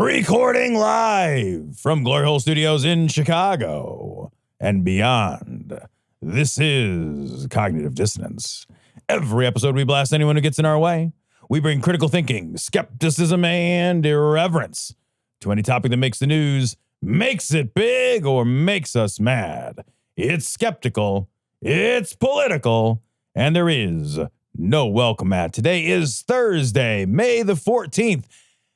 Recording live from Glory Hole Studios in Chicago and beyond. This is Cognitive Dissonance. Every episode we blast anyone who gets in our way. We bring critical thinking, skepticism, and irreverence to any topic that makes the news, makes it big, or makes us mad. It's skeptical, it's political, and there is no welcome mat. Today is Thursday, May the 14th.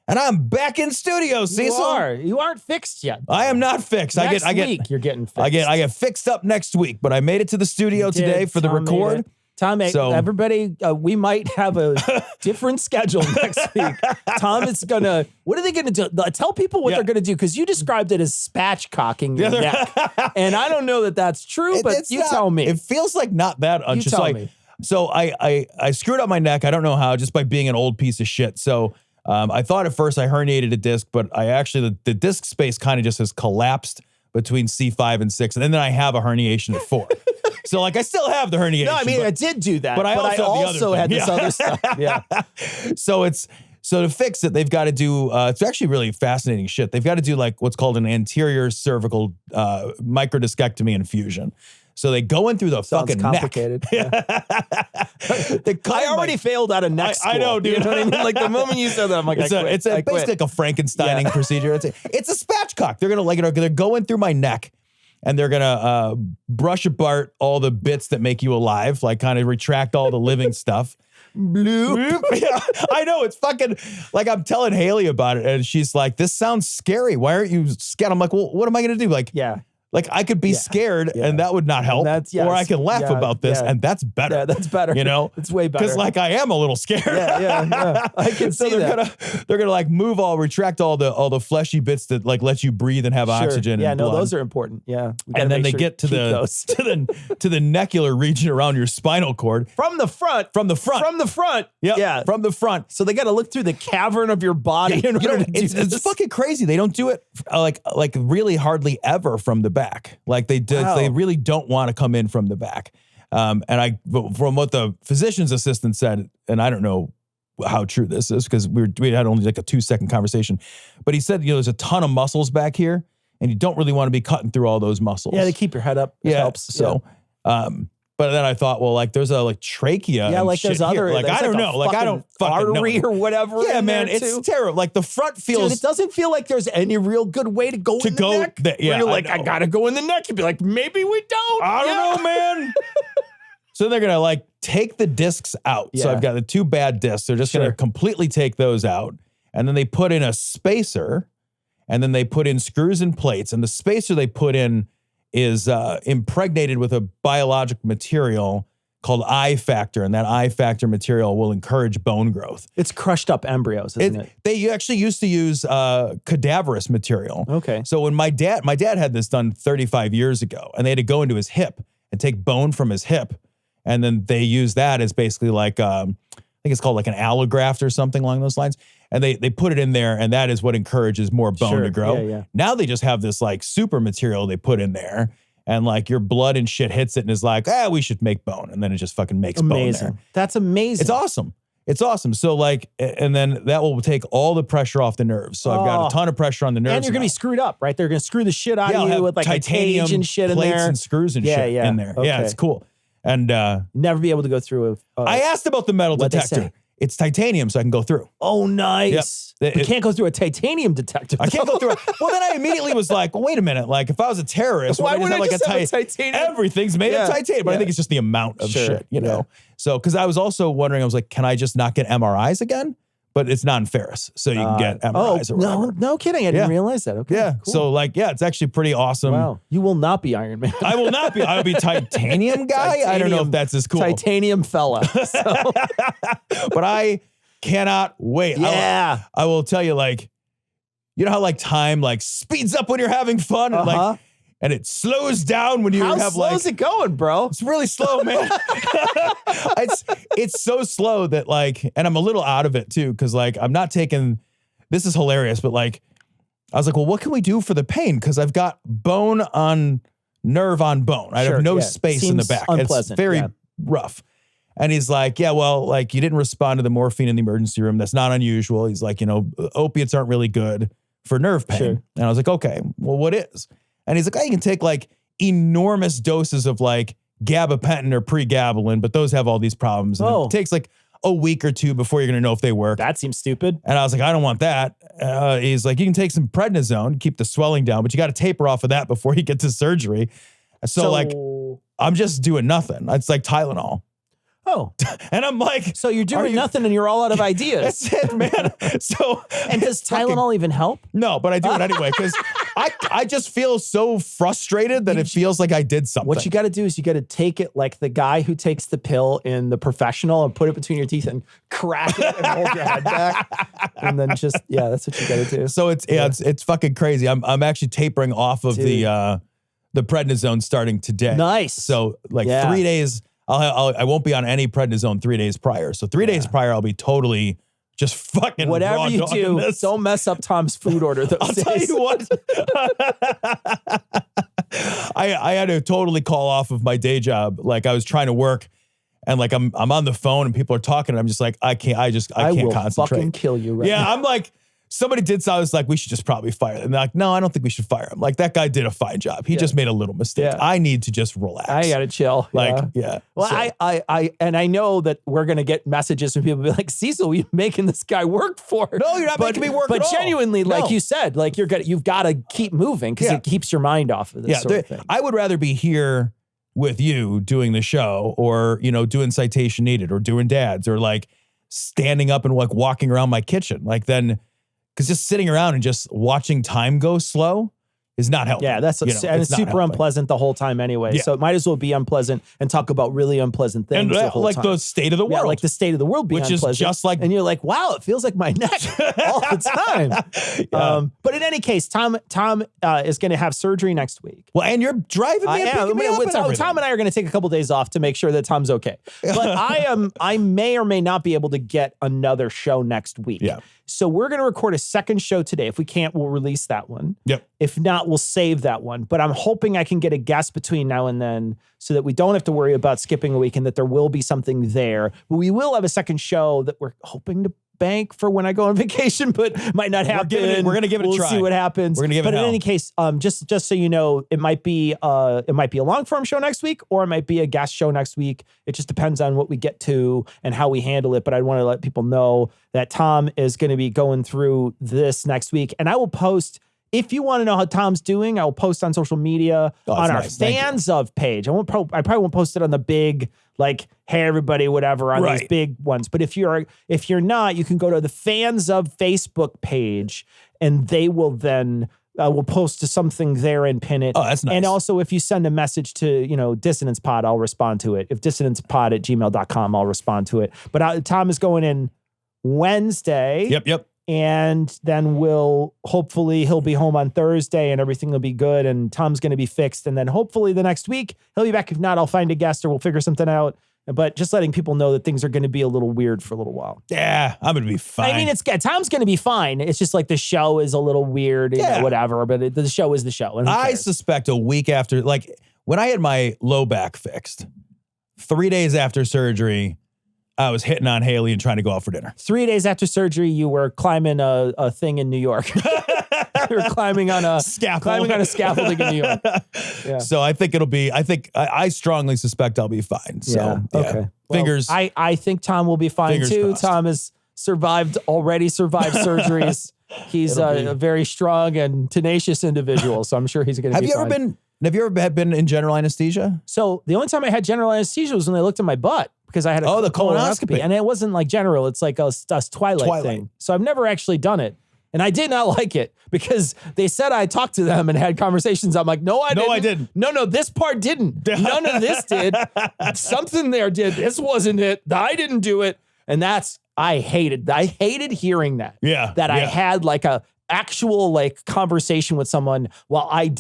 And I'm back in studio, Cecil. You aren't fixed yet. I am not fixed. Next week you're getting fixed. I get fixed up next week, but I made it to the studio today for the record. Tom, everybody, we might have a different schedule next week. Tom is gonna. What are they gonna do? Tell people what they're gonna do, because you described it as spatchcocking your neck, and I don't know that that's true. But you tell me. It feels like not that. You tell me. So I screwed up my neck. I don't know how, just by being an old piece of shit. So. I thought at first I herniated a disc, but I actually, the disc space kind of just has collapsed between C5 and 6. And then I have a herniation at 4. So like I still have the herniation. No, I mean, I did do that. But I also had this other stuff. Yeah. So to fix it, they've got to do, it's actually really fascinating shit. They've got to do like what's called an anterior cervical microdiscectomy infusion. So they go in through the fucking complicated. neck. Yeah. I already failed out of neck school. I know, dude. You know what I mean? Like the moment you said that, I'm like, it's basically like a Frankensteining procedure. It's a spatchcock. They're going through my neck, and they're gonna brush apart all the bits that make you alive, like kind of retract all the living stuff. Bloop. Yeah, I know, it's fucking like I'm telling Haley about it, and she's like, "This sounds scary. Why aren't you scared?" I'm like, "Well, what am I gonna do?" Like, yeah. Like I could be scared and that would not help, or I can laugh about this and that's better. Yeah, that's better. You know, it's way better. Because like I am a little scared. Yeah. I can see that. They're gonna like retract all the fleshy bits that like let you breathe and have oxygen. Yeah, and no, blood. those are important. Yeah, and then they get to the necular region around your spinal cord from the front. Yep, yeah, from the front. So they got to look through the cavern of your body. Yeah, it's fucking crazy. They don't do it like really hardly ever from the back. Like they really don't want to come in from the back. And from what the physician's assistant said, and I don't know how true this is because we had only like a 2-second conversation, but he said, there's a ton of muscles back here and you don't really want to be cutting through all those muscles. Yeah, they keep your head up. It helps. So, but then I thought, well, like there's a like trachea. Yeah, like there's other, like I don't know, like I don't fucking artery know. Or whatever. Yeah, man, it's terrible. Like the front feels. Dude, it doesn't feel like there's any real good way to go in the neck. Yeah, you're like, I gotta go in the neck. You'd be like, maybe we don't. I don't know, man. So they're gonna like take the discs out. Yeah. So I've got the 2 bad discs. They're just gonna completely take those out, and then they put in a spacer, and then they put in screws and plates, and the spacer they put in is impregnated with a biologic material called I factor, and that I factor material will encourage bone growth. It's crushed up embryos, isn't it? They actually used to use cadaverous material. Okay. So when my dad had this done 35 years ago, and they had to go into his hip and take bone from his hip, and then they use that as basically like I think it's called like an allograft or something along those lines. And they put it in there, and that is what encourages more bone to grow. Yeah. Now they just have this like super material they put in there, and like your blood and shit hits it and is like, we should make bone. And then it just fucking makes bone there. That's amazing. It's awesome. It's awesome. So like, and then that will take all the pressure off the nerves. So I've got a ton of pressure on the nerves. And you're going to be screwed up, right? They're going to screw the shit out of you with like titanium a cage and shit in there. Plates and screws and shit in there. Okay. Yeah, it's cool. And never be able to go through I asked about the metal detector. It's titanium, so I can go through. Oh, nice. Yep. You can't go through a titanium detector. I can't go through it. Well, then I immediately was like, well, wait a minute. Like, if I was a terrorist, why would I just have a titanium? Everything's made of titanium. But I think it's just the amount of shit, you know? So, because I was also wondering, I was like, can I just not get MRIs again? But it's non-ferrous, so you can get MRIs or whatever. No kidding. I didn't realize that. Okay. Yeah. Cool. So like, it's actually pretty awesome. Wow. You will not be Iron Man. I will not be. I'll be titanium guy. I don't know if that's as cool. Titanium fella. So. But I cannot wait. Yeah. I will tell you, like, you know how like time like speeds up when you're having fun? Like, and it slows down when you have like... How slow is it going, bro? It's really slow, man. It's so slow that like, and I'm a little out of it too, because like I'm not taking, this is hilarious, but like, I was like, well, what can we do for the pain? Because I've got bone on nerve on bone. I have no space in the back. Unpleasant. It's very rough. And he's like, yeah, well, like you didn't respond to the morphine in the emergency room. That's not unusual. He's like, you know, opiates aren't really good for nerve pain. Sure. And I was like, okay, well, what is? And he's like, you can take like enormous doses of like gabapentin or pregabalin, but those have all these problems. And it takes like a week or two before you're going to know if they work. That seems stupid. And I was like, I don't want that. He's like, you can take some prednisone, keep the swelling down, but you got to taper off of that before you get to surgery. So like, I'm just doing nothing. It's like Tylenol. Oh. And I'm like, so you're doing nothing and you're all out of ideas. That's it, man. So, and does Tylenol even help? No, but I do it anyway because I just feel so frustrated that it feels like I did something. What you got to do is you got to take it like the guy who takes the pill in The Professional and put it between your teeth and crack it and hold your head back. And then just, that's what you got to do. So it's fucking crazy. I'm actually tapering off of the prednisone starting today. Nice. So like 3 days. I won't be on any prednisone 3 days prior. So 3 days prior, I'll be totally just fucking whatever you do. Don't mess up Tom's food order those days. I'll tell you what. I had to totally call off of my day job. Like I was trying to work, and like I'm on the phone and people are talking, and I'm just like I can't will concentrate. Fucking kill you right now. I'm like. Somebody did so I was like, we should just probably fire him. And they're like, no, I don't think we should fire him. Like that guy did a fine job. He just made a little mistake. I need to just relax. I gotta chill. Like, Well, so. I know that we're gonna get messages from people be like, Cecil, you're making this guy work for it. No, you're not making me work at all. But genuinely, like you said, like you've got to keep moving because it keeps your mind off of this sort of thing. I would rather be here with you doing the show or, doing Citation Needed or doing Dads or like standing up and like walking around my kitchen. Like then... Because just sitting around and just watching time go slow is not helping. Yeah, and it's super unpleasant the whole time anyway. Yeah. So it might as well be unpleasant and talk about really unpleasant things and the whole like time. the state of the world. Yeah, like the state of the world being unpleasant. Is just like... And you're like, wow, it feels like my neck all the time. But in any case, Tom is going to have surgery next week. Well, and you're driving me Tom and I are going to take a couple days off to make sure that Tom's okay. But I may or may not be able to get another show next week. Yeah. So we're going to record a second show today. If we can't, we'll release that one. Yep. If not, we'll save that one. But I'm hoping I can get a guest between now and then so that we don't have to worry about skipping a week and that there will be something there. But we will have a second show that we're hoping to bank for when I go on vacation, but might not happen. We're going to give it a try. We'll see what happens. We're going to give it a But in any case, just so you know, it might be a long form show next week, or it might be a guest show next week. It just depends on what we get to and how we handle it. But I want to let people know that Tom is going to be going through this next week, and I will post. If you want to know how Tom's doing, I will post on social media on our fans of page. I probably won't post it on the big, like, hey, everybody, whatever, on these big ones. But if you're not, you can go to the fans of Facebook page and they will then will post to something there and pin it. Oh, that's nice. And also if you send a message to, Dissonance Pod, I'll respond to it. If dissonancepod@gmail.com, I'll respond to it. But Tom is going in Wednesday. Yep. And then hopefully he'll be home on Thursday and everything will be good and Tom's going to be fixed. And then hopefully the next week he'll be back. If not, I'll find a guest or we'll figure something out. But just letting people know that things are going to be a little weird for a little while. Yeah, I'm going to be fine. I mean, Tom's going to be fine. It's just like the show is a little weird, whatever. But the show is the show. And I suspect a week after, like when I had my low back fixed, 3 days after surgery, I was hitting on Haley and trying to go out for dinner. 3 days after surgery, you were climbing a thing in New York. You were climbing on a scaffolding in New York. Yeah. So I think I strongly suspect I'll be fine. So okay. Fingers. Well, I think Tom will be fine too. Crossed. Tom has already survived surgeries. He's a very strong and tenacious individual. So I'm sure he's going to be fine. Have you ever been in general anesthesia? So the only time I had general anesthesia was when they looked at my butt because I had a the colonoscopy. And it wasn't like general. It's like a Twilight thing. So I've never actually done it. And I did not like it because they said I talked to them and had conversations. I'm like, no, I didn't. No, this part didn't. None of this did. Something there did. This wasn't it. I didn't do it. And I hated hearing that. Yeah. I had like a actual like conversation with someone while I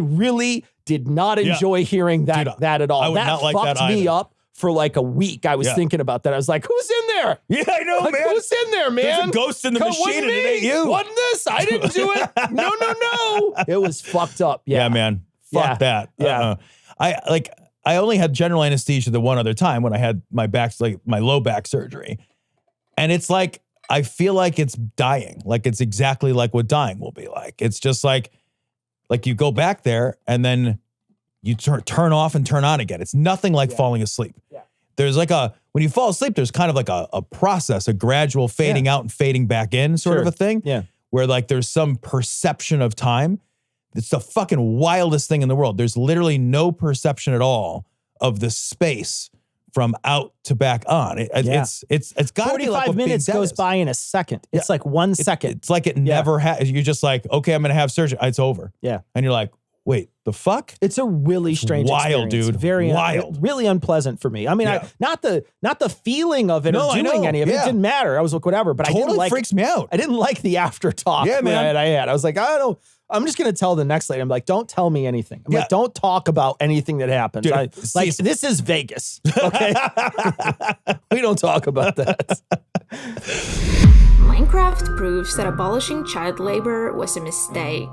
really did not enjoy hearing that at all. I would not like that fucked me either. up for like a week. I was thinking about that. I was like, who's in there? Yeah, I know, like, man. Who's in there, man? There's a ghost in the machine and it ain't you. Wasn't this? I didn't do it. No. It was fucked up. Yeah, man. Fuck that. Yeah. I only had general anesthesia the one other time when I had my low back surgery. And it's like, I feel like it's dying. Like it's exactly like what dying will be like. It's just like you go back there and then you turn off and turn on again. It's nothing like falling asleep. Yeah. There's like when you fall asleep, there's kind of like a process, a gradual fading out and fading back in sort of a thing. Yeah. Where like there's some perception of time. It's the fucking wildest thing in the world. There's literally no perception at all of the space from out to back on. It's got to be like 45 minutes goes by in a second. It's like 1 second. It's like it never has. You're just like, okay, I'm going to have surgery. It's over. Yeah. And you're like, wait, the fuck? It's a really strange wild, experience. Dude. Very wild. Really unpleasant for me. I mean, not the feeling of it or doing any of it. It didn't matter. I was like, whatever. But totally I didn't like, freaks me out. I didn't like the after talk I had. I was like, I don't know. I'm just going to tell the next lady. I'm like, don't tell me anything. I'm like, don't talk about anything that happens. Dude, this is Vegas, okay? We don't talk about that. Minecraft proves that abolishing child labor was a mistake.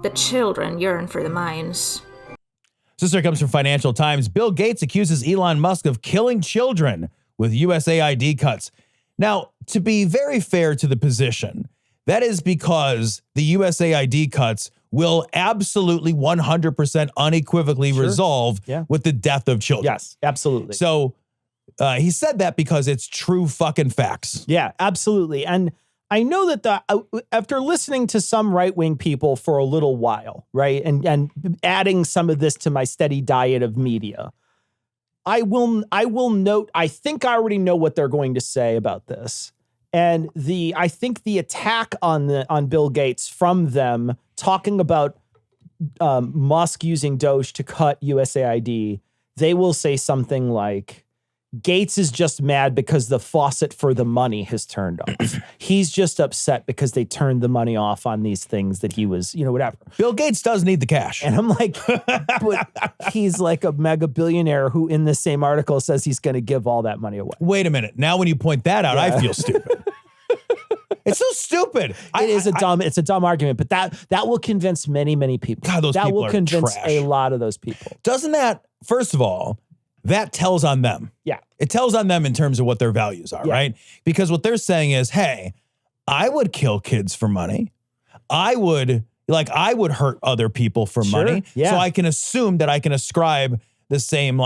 The children yearn for the mines. This story comes from Financial Times. Bill Gates accuses Elon Musk of killing children with USAID cuts. Now, to be very fair to the position, that is because the USAID cuts will absolutely 100% unequivocally resolve with the death of children. Yes, absolutely. So he said that because it's true fucking facts. Yeah, absolutely. And I know that after listening to some right-wing people for a little while, right, and adding some of this to my steady diet of media, I will note, I think I already know what they're going to say about this. And I think the attack on Bill Gates from them talking about Musk using Doge to cut USAID, they will say something like, Gates is just mad because the faucet for the money has turned off. He's just upset because they turned the money off on these things that he was, whatever. Bill Gates does need the cash. And I'm like, but he's like a mega billionaire who in the same article says he's going to give all that money away. Wait a minute. Now when you point that out, I feel stupid. It's so stupid. It's a dumb argument, but that will convince many, many people. God, those people will are convince trash. a lot of those people. Doesn't that, first of all, that tells on them. Yeah. It tells on them in terms of what their values are, right? Because what they're saying is, hey, I would kill kids for money. I would hurt other people for money. Yeah. So I can assume that I can ascribe the same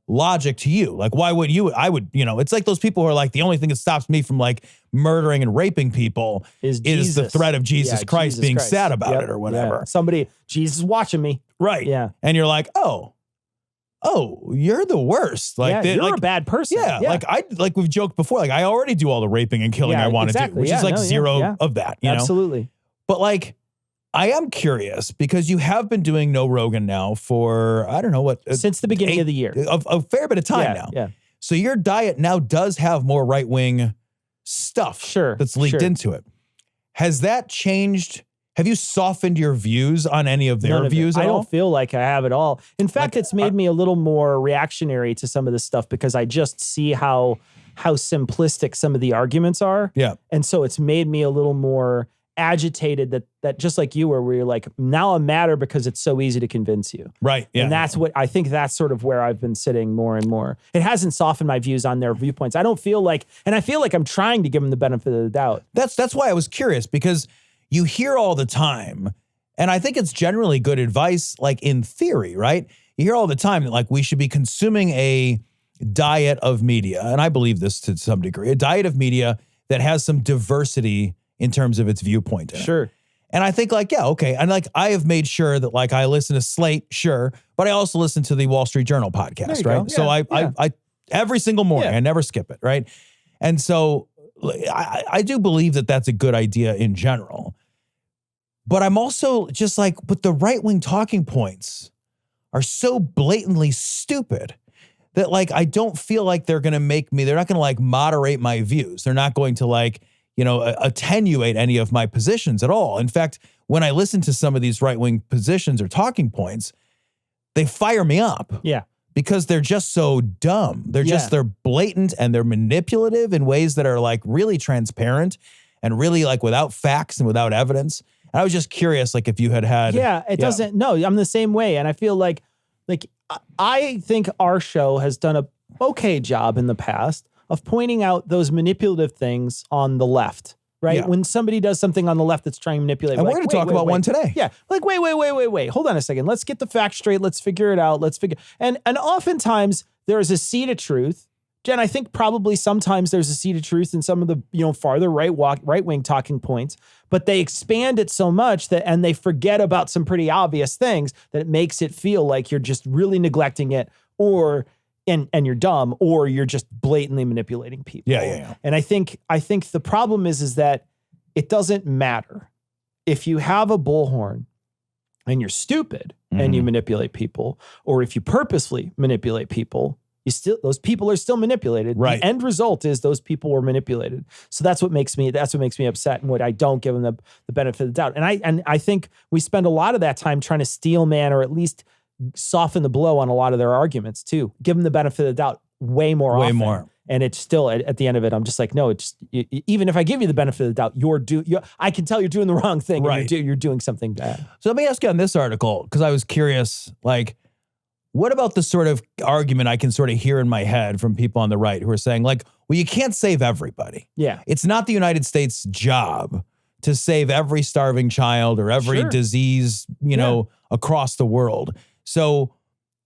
logic to you. Like, why would you? I would, it's like those people who are like, the only thing that stops me from murdering and raping people is the threat of Jesus Christ being sad about it or whatever. Yeah. Jesus is watching me. Right. Yeah. And you're like, oh, you're the worst. You're a bad person. Yeah. Like we've joked before, I already do all the raping and killing I want to do, which is zero of that, Absolutely. But I am curious because you have been doing No Rogan now for, I don't know what. Since the beginning of the year. A fair bit of time now. Yeah. So your diet now does have more right-wing stuff that's leaked into it. Has that changed? Have you softened your views on any of their views at all? I don't feel like I have at all. In fact, it's made me a little more reactionary to some of this stuff because I just see how simplistic some of the arguments are. Yeah. And so it's made me a little more agitated that just like you were, where you're like, now I'm madder because it's so easy to convince you. Right. Yeah. And that's what I think that's sort of where I've been sitting more and more. It hasn't softened my views on their viewpoints. I feel like I'm trying to give them the benefit of the doubt. That's why I was curious, because you hear all the time, and I think it's generally good advice, in theory, right? You hear all the time that we should be consuming a diet of media, and I believe this to some degree, a diet of media that has some diversity in terms of its viewpoint. Sure. And I think okay. And I have made sure that I listen to Slate, sure, but I also listen to the Wall Street Journal podcast, right? Yeah, so I every single morning, I never skip it, right? And so I do believe that that's a good idea in general. But I'm also just but the right-wing talking points are so blatantly stupid that I don't feel like they're going to they're not going to moderate my views. They're not going to attenuate any of my positions at all. In fact, when I listen to some of these right-wing positions or talking points, they fire me up. Yeah. Because they're just so dumb. They're blatant and they're manipulative in ways that are really transparent and really without facts and without evidence. And I was just curious, if you had. It doesn't. No, I'm the same way. And I feel like I think our show has done a okay job in the past of pointing out those manipulative things on the left, right? Yeah. When somebody does something on the left that's trying to manipulate. And we're going to talk about one today. Yeah. Like, wait. Hold on a second. Let's get the facts straight. Let's figure it out. And oftentimes there is a seed of truth. Jen, I think probably sometimes there's a seed of truth in some of the, farther right-wing talking points, but they expand it so much and they forget about some pretty obvious things that it makes it feel like you're just really neglecting it and you're dumb, or you're just blatantly manipulating people. Yeah. And I think the problem is that it doesn't matter if you have a bullhorn and you're stupid and you manipulate people, or if you purposely manipulate people, those people are still manipulated. Right. The end result is those people were manipulated. So that's what makes me upset, and what I don't give them the benefit of the doubt. And I think we spend a lot of that time trying to steel man, or at least soften the blow on a lot of their arguments too. Give them the benefit of the doubt way more. And it's still at the end of it, I'm just like, no, even if I give you the benefit of the doubt, I can tell you're doing the wrong thing. Right. And you're doing something bad. So let me ask you on this article, because I was curious, like, what about the sort of argument I can sort of hear in my head from people on the right who are saying, like, well, you can't save everybody. Yeah. It's not the United States' job to save every starving child or every disease, across the world. So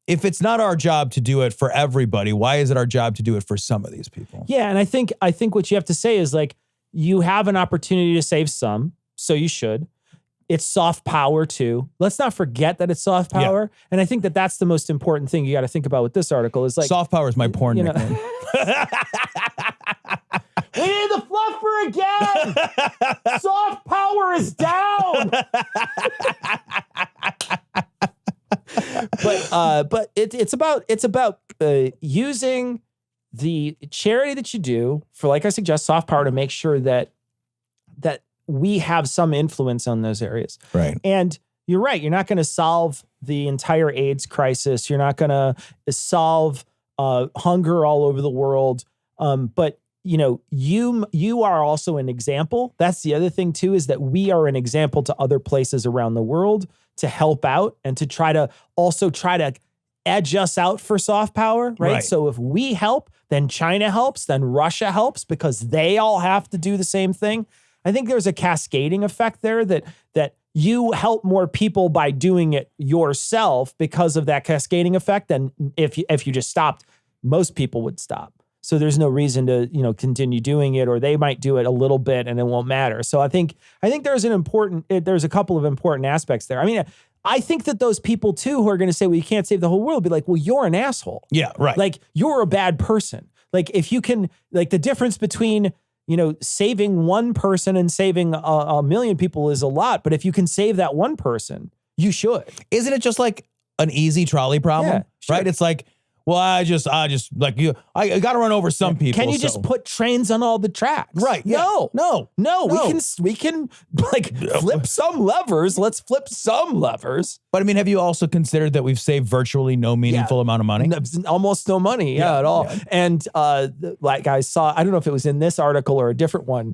if it's not our job to do it for everybody, why is it our job to do it for some of these people? Yeah. And I think what you have to say is, like, you have an opportunity to save some, so you should. It's soft power too. Let's not forget that it's soft power. Yeah. And I think that's the most important thing you got to think about with this article is, like, soft power is my porn nickname. We need the fluffer again. Soft power is down. But it's about using the charity that you do for, like I suggest, soft power to make sure that we have some influence on those areas. Right. And you're right. You're not going to solve the entire AIDS crisis. You're not going to solve hunger all over the world. But you are also an example. That's the other thing too, is that we are an example to other places around the world to help out and to try to edge us out for soft power, right? So if we help, then China helps, then Russia helps, because they all have to do the same thing. I think there's a cascading effect there that you help more people by doing it yourself because of that cascading effect. And if you just stopped, most people would stop. So there's no reason to, continue doing it, or they might do it a little bit and it won't matter. So I think there's a couple of important aspects there. I mean, I think that those people too who are going to say, well, you can't save the whole world, be like, well, you're an asshole. Yeah, right. Like, you're a bad person. Like, if you can, like, the difference between, saving one person and saving a million people is a lot. But if you can save that one person, you should. Isn't it just like an easy trolley problem? Yeah, sure. Right? It's like, well, I just like you. I got to run over some people. Can you just put trains on all the tracks? Right. Yeah. No. We can like flip some levers. Let's flip some levers. But I mean, have you also considered that we've saved virtually no meaningful amount of money? Almost no money. Yeah, at all. Yeah. And like I saw, I don't know if it was in this article or a different one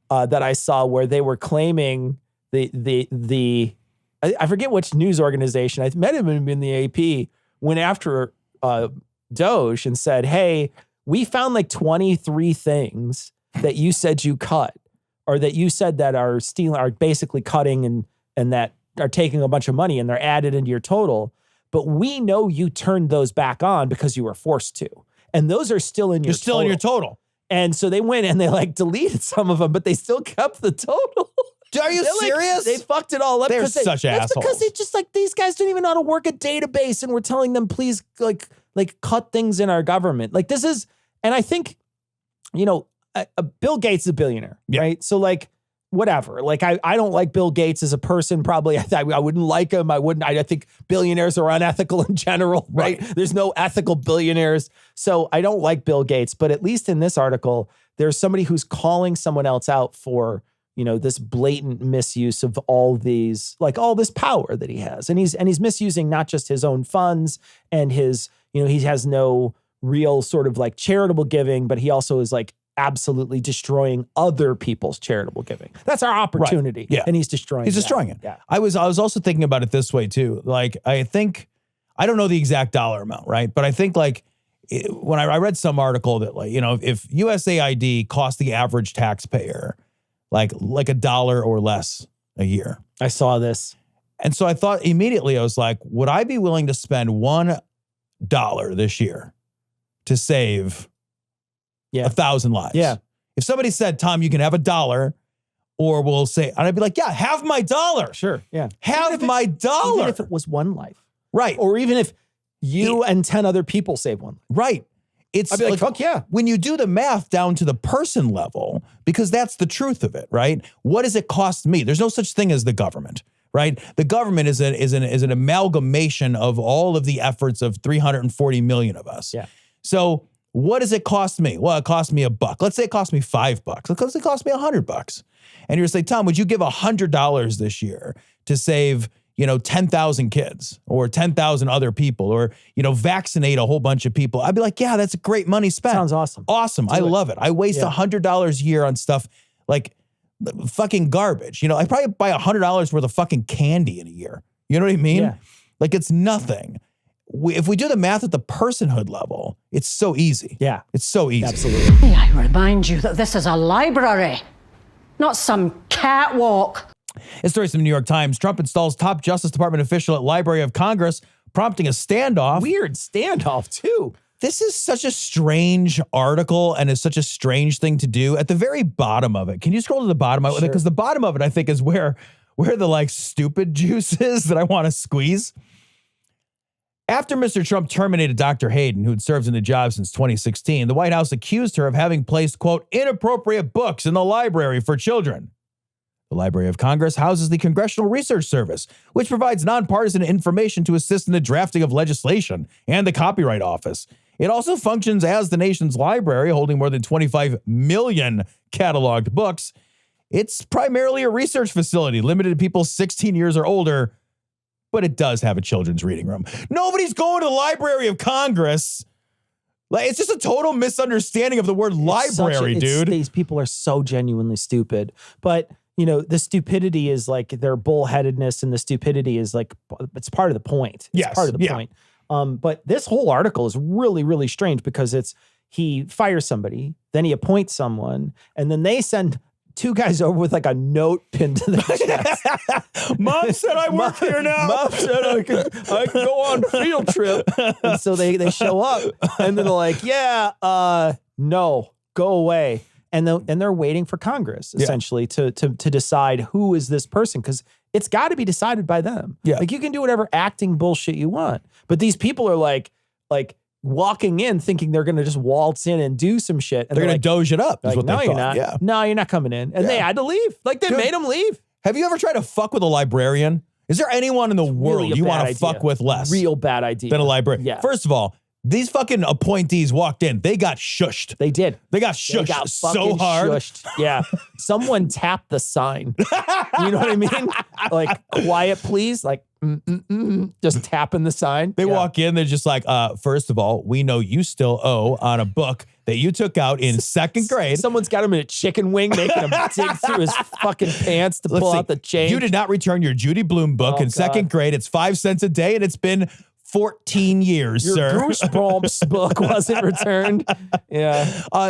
that I saw, where they were claiming I forget which news organization. I might have been the AP, went after Doge and said, hey, we found like 23 things that you said you cut, or that you said that are basically cutting and that are taking a bunch of money, and they're added into your total. But we know you turned those back on because you were forced to. And those are still in your total. Still in your total. And so they went and they like deleted some of them, but they still kept the total. Are you serious? They fucked it all up. They're such assholes. That's because they just, like, these guys don't even know how to work a database, and we're telling them, please, like cut things in our government. Like, this is, and I think, Bill Gates is a billionaire, right? So, like, whatever. Like, I don't like Bill Gates as a person. Probably I wouldn't like him. I think billionaires are unethical in general, right? There's no ethical billionaires. So I don't like Bill Gates, but at least in this article, there's somebody who's calling someone else out for, this blatant misuse of all this power that he has. And he's misusing not just his own funds and his, he has no real sort of like charitable giving, but he also is like absolutely destroying other people's charitable giving. That's our opportunity. Right. Yeah. And he's destroying it. Yeah. I was also thinking about it this way too. Like, I don't know the exact dollar amount, right? But I think, like, when I read some article that, like, you know, if USAID cost the average taxpayer like $1 or less a year. I saw this. And so I thought immediately, I was like, would I be willing to spend $1 this year to save 1,000 lives? Yeah. If somebody said, Tom, you can have $1, or we'll say, and I'd be like, yeah, have my $1. Sure. Yeah. Have my $1. Even if it was one life. Right. Or even if you and 10 other people save one life. Right. I'd be like, fuck yeah. When you do the math down to the person level, because that's the truth of it, right? What does it cost me? There's no such thing as the government, right? The government is an amalgamation of all of the efforts of 340 million of us. Yeah. So what does it cost me? Well, it cost me $1. Let's say it cost me $5. Let's say it cost me $100. And you're saying, Tom, would you give $100 this year to save, 10,000 kids or 10,000 other people, or, vaccinate a whole bunch of people? I'd be like, yeah, that's great money spent. Sounds awesome. Awesome. I love it. I waste $100 a year on stuff like fucking garbage. I probably buy $100 worth of fucking candy in a year. You know what I mean? Yeah. Like, it's nothing. If we do the math at the personhood level, it's so easy. Yeah. It's so easy. Absolutely. May I remind you that this is a library, not some catwalk. This story from the New York Times. Trump installs top Justice Department official at Library of Congress, prompting a standoff. Weird standoff, too. This is such a strange article and is such a strange thing to do. At the very bottom of it, can you scroll to the bottom of it? Because the bottom of it, I think, is where the like stupid juice is that I want to squeeze. After Mr. Trump terminated Dr. Heightens, who had served in the job since 2016, the White House accused her of having placed, quote, inappropriate books in the library for children. The Library of Congress houses the Congressional Research Service, which provides nonpartisan information to assist in the drafting of legislation, and the Copyright Office. It also functions as the nation's library, holding more than 25 million cataloged books. It's primarily a research facility limited to people 16 years or older, but it does have a children's reading room. Nobody's going to the Library of Congress. Like, it's just a total misunderstanding of the word library, dude. These people are so genuinely stupid. But, the stupidity is like their bullheadedness, and the stupidity is like, it's part of the point. It's part of the point. But this whole article is really, really strange because he fires somebody, then he appoints someone, and then they send two guys over with like a note pinned to their chest. Mom said I work here now. Mom said I could go on field trip. And so they show up, and then they're like, no, go away. And they're waiting for Congress essentially to decide who is this person, because it's got to be decided by them. Yeah. Like, you can do whatever acting bullshit you want, but these people are like walking in thinking they're going to just waltz in and do some shit. And they're going to doge it up. Is what no, they you're thought. not. Yeah. No, you're not coming in. And they had to leave. Like, they made them leave. Have you ever tried to fuck with a librarian? Is there anyone in the world really you want to fuck with less? Real bad idea. Than a librarian. Yeah. First of all, these fucking appointees walked in. They got shushed. They did. They got shushed so hard. Shushed. Yeah. Someone tapped the sign. You know what I mean? Like, quiet, please. Like, just tapping the sign. They walk in. They're just like, first of all, we know you still owe on a book that you took out in second grade. Someone's got him in a chicken wing, making him dig through his fucking pants to pull out the change. You did not return your Judy Blume book in second grade. It's 5 cents a day, and it's been 14 years, your sir. Your Goosebumps book wasn't returned. Yeah.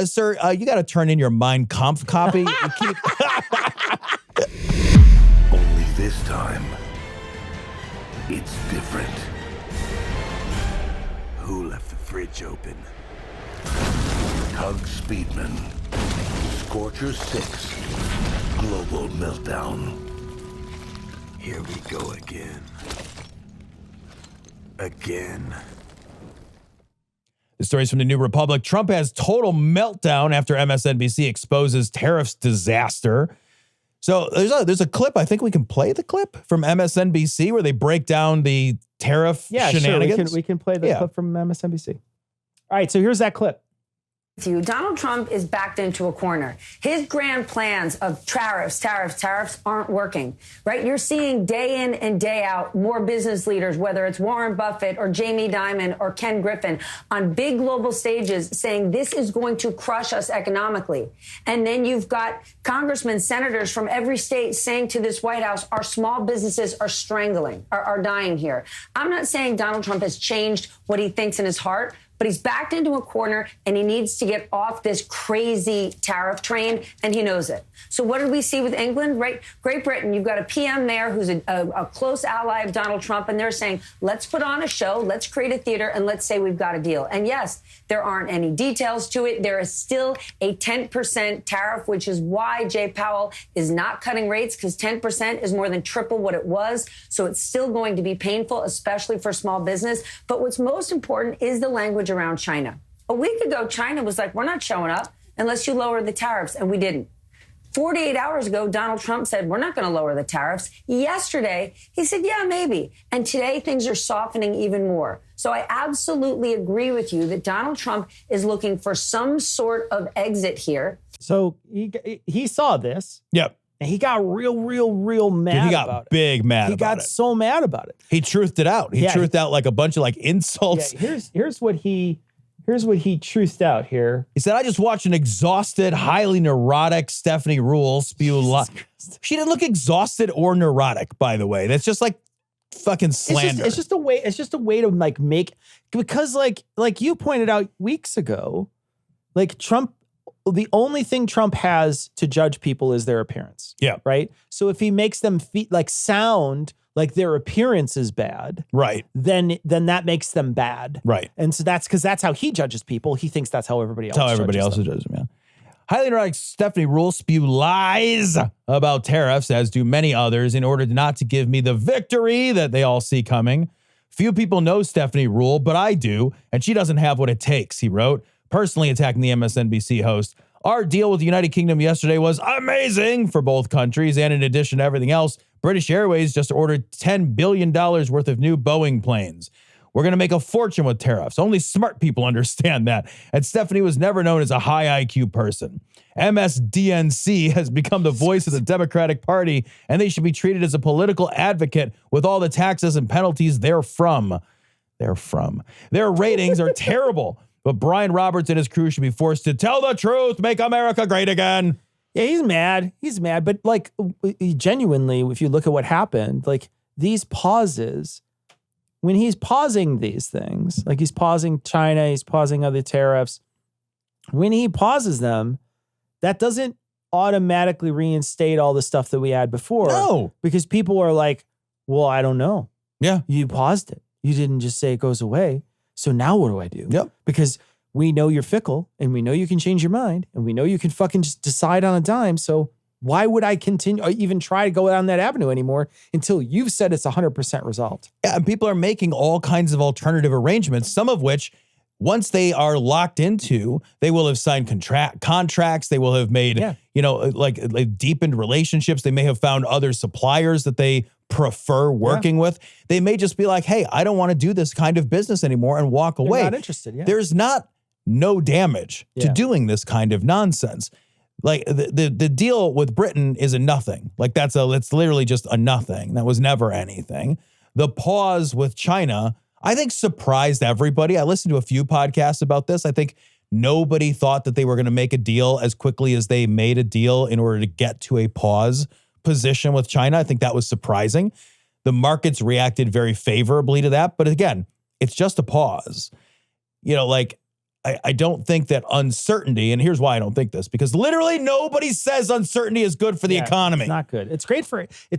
Sir, you got to turn in your Mein Kampf copy. Only this time, it's different. Who left the fridge open? Tug Speedman. Scorcher 6. Global Meltdown. Here we go again. The story's from the New Republic. Trump has total meltdown after MSNBC exposes tariffs disaster. So there's a clip. I think we can play the clip from MSNBC where they break down the tariff shenanigans. Sure. We can play the clip from MSNBC. All right, so here's that clip. Donald Trump is backed into a corner. His grand plans of tariffs aren't working, right? You're seeing day in and day out more business leaders, whether it's Warren Buffett or Jamie Dimon or Ken Griffin, on big global stages saying this is going to crush us economically. And then you've got congressmen, senators from every state saying to this White House, our small businesses are dying here. I'm not saying Donald Trump has changed what he thinks in his heart, but he's backed into a corner and he needs to get off this crazy tariff train, and he knows it. So what did we see with England, right? Great Britain, you've got a PM there who's a close ally of Donald Trump, and they're saying, let's put on a show, let's create a theater, and let's say we've got a deal. And yes, there aren't any details to it. There is still a 10% tariff, which is why Jay Powell is not cutting rates, because 10% is more than triple what it was. So it's still going to be painful, especially for small business. But what's most important is the language around China. A week ago, China was like, we're not showing up unless you lower the tariffs, and we didn't. 48 hours ago, Donald Trump said, we're not going to lower the tariffs. Yesterday, he said, yeah, maybe. And today, things are softening even more. So I absolutely agree with you that Donald Trump is looking for some sort of exit here. So he saw this. Yep. And he got real mad. Dude, he got about big it. mad He about got it. so mad about it. He truthed it out. He truthed out like a bunch of like insults. Yeah, here's what he truthed out here. He said, I just watched an exhausted, highly neurotic Stephanie Ruhle spew She didn't look exhausted or neurotic, by the way. That's just like fucking slander. It's just a way to like make, because like you pointed out weeks ago, like Trump, the only thing Trump has to judge people is their appearance. Yeah. Right. So if he makes them sound like their appearance is bad, right, then that makes them bad. Right. And so that's because that's how he judges people. He thinks that's how everybody else judges them. Yeah. Highly neurotic Stephanie Ruhle spew lies about tariffs, as do many others, in order not to give me the victory that they all see coming. Few people know Stephanie Ruhle, but I do, and she doesn't have what it takes, he wrote, personally attacking the MSNBC host. Our deal with the United Kingdom yesterday was amazing for both countries, and in addition to everything else, British Airways just ordered $10 billion worth of new Boeing planes. We're going to make a fortune with tariffs. Only smart people understand that. And Stephanie was never known as a high IQ person. MSDNC has become the voice of the Democratic Party, and they should be treated as a political advocate with all the taxes and penalties they're from. Their ratings are terrible, but Brian Roberts and his crew should be forced to tell the truth, make America great again. Yeah, he's mad. But like genuinely, if you look at what happened, like these pauses, when he's pausing these things, like he's pausing China, he's pausing other tariffs, when he pauses them, that doesn't automatically reinstate all the stuff that we had before. No. Because people are like, well, I don't know. Yeah. You paused it. You didn't just say it goes away. So now what do I do? Yep. Because we know you're fickle, and we know you can change your mind, and we know you can fucking just decide on a dime. So why would I continue or even try to go down that avenue anymore until you've said it's 100% resolved? Yeah, and people are making all kinds of alternative arrangements, some of which, once they are locked into, they will have signed contracts. They will have made, like deepened relationships. They may have found other suppliers that they prefer working with. They may just be like, hey, I don't want to do this kind of business anymore and walk away. They're not interested. Yeah. There's no damage to doing this kind of nonsense. Like the deal with Britain is a nothing. Like it's literally just a nothing. That was never anything. The pause with China, I think, surprised everybody. I listened to a few podcasts about this. I think nobody thought that they were going to make a deal as quickly as they made a deal in order to get to a pause position with China. I think that was surprising. The markets reacted very favorably to that. But again, it's just a pause. I don't think that uncertainty, and here's why I don't think this, because literally nobody says uncertainty is good for the economy. It's not good. It's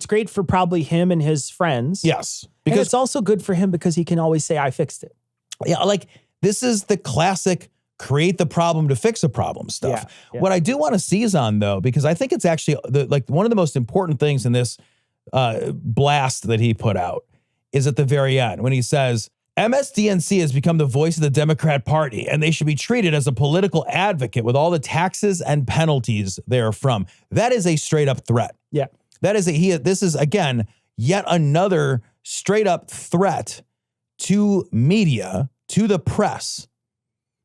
great for probably him and his friends. Yes. Because it's also good for him because he can always say, I fixed it. Yeah, like this is the classic create the problem to fix a problem stuff. Yeah. What I do want to seize on, though, because I think it's actually one of the most important things in this blast that he put out is at the very end when he says, MSDNC has become the voice of the Democrat Party, and they should be treated as a political advocate with all the taxes and penalties therefrom. That is a straight up threat. Yeah. This is, again, yet another straight up threat to media, to the press,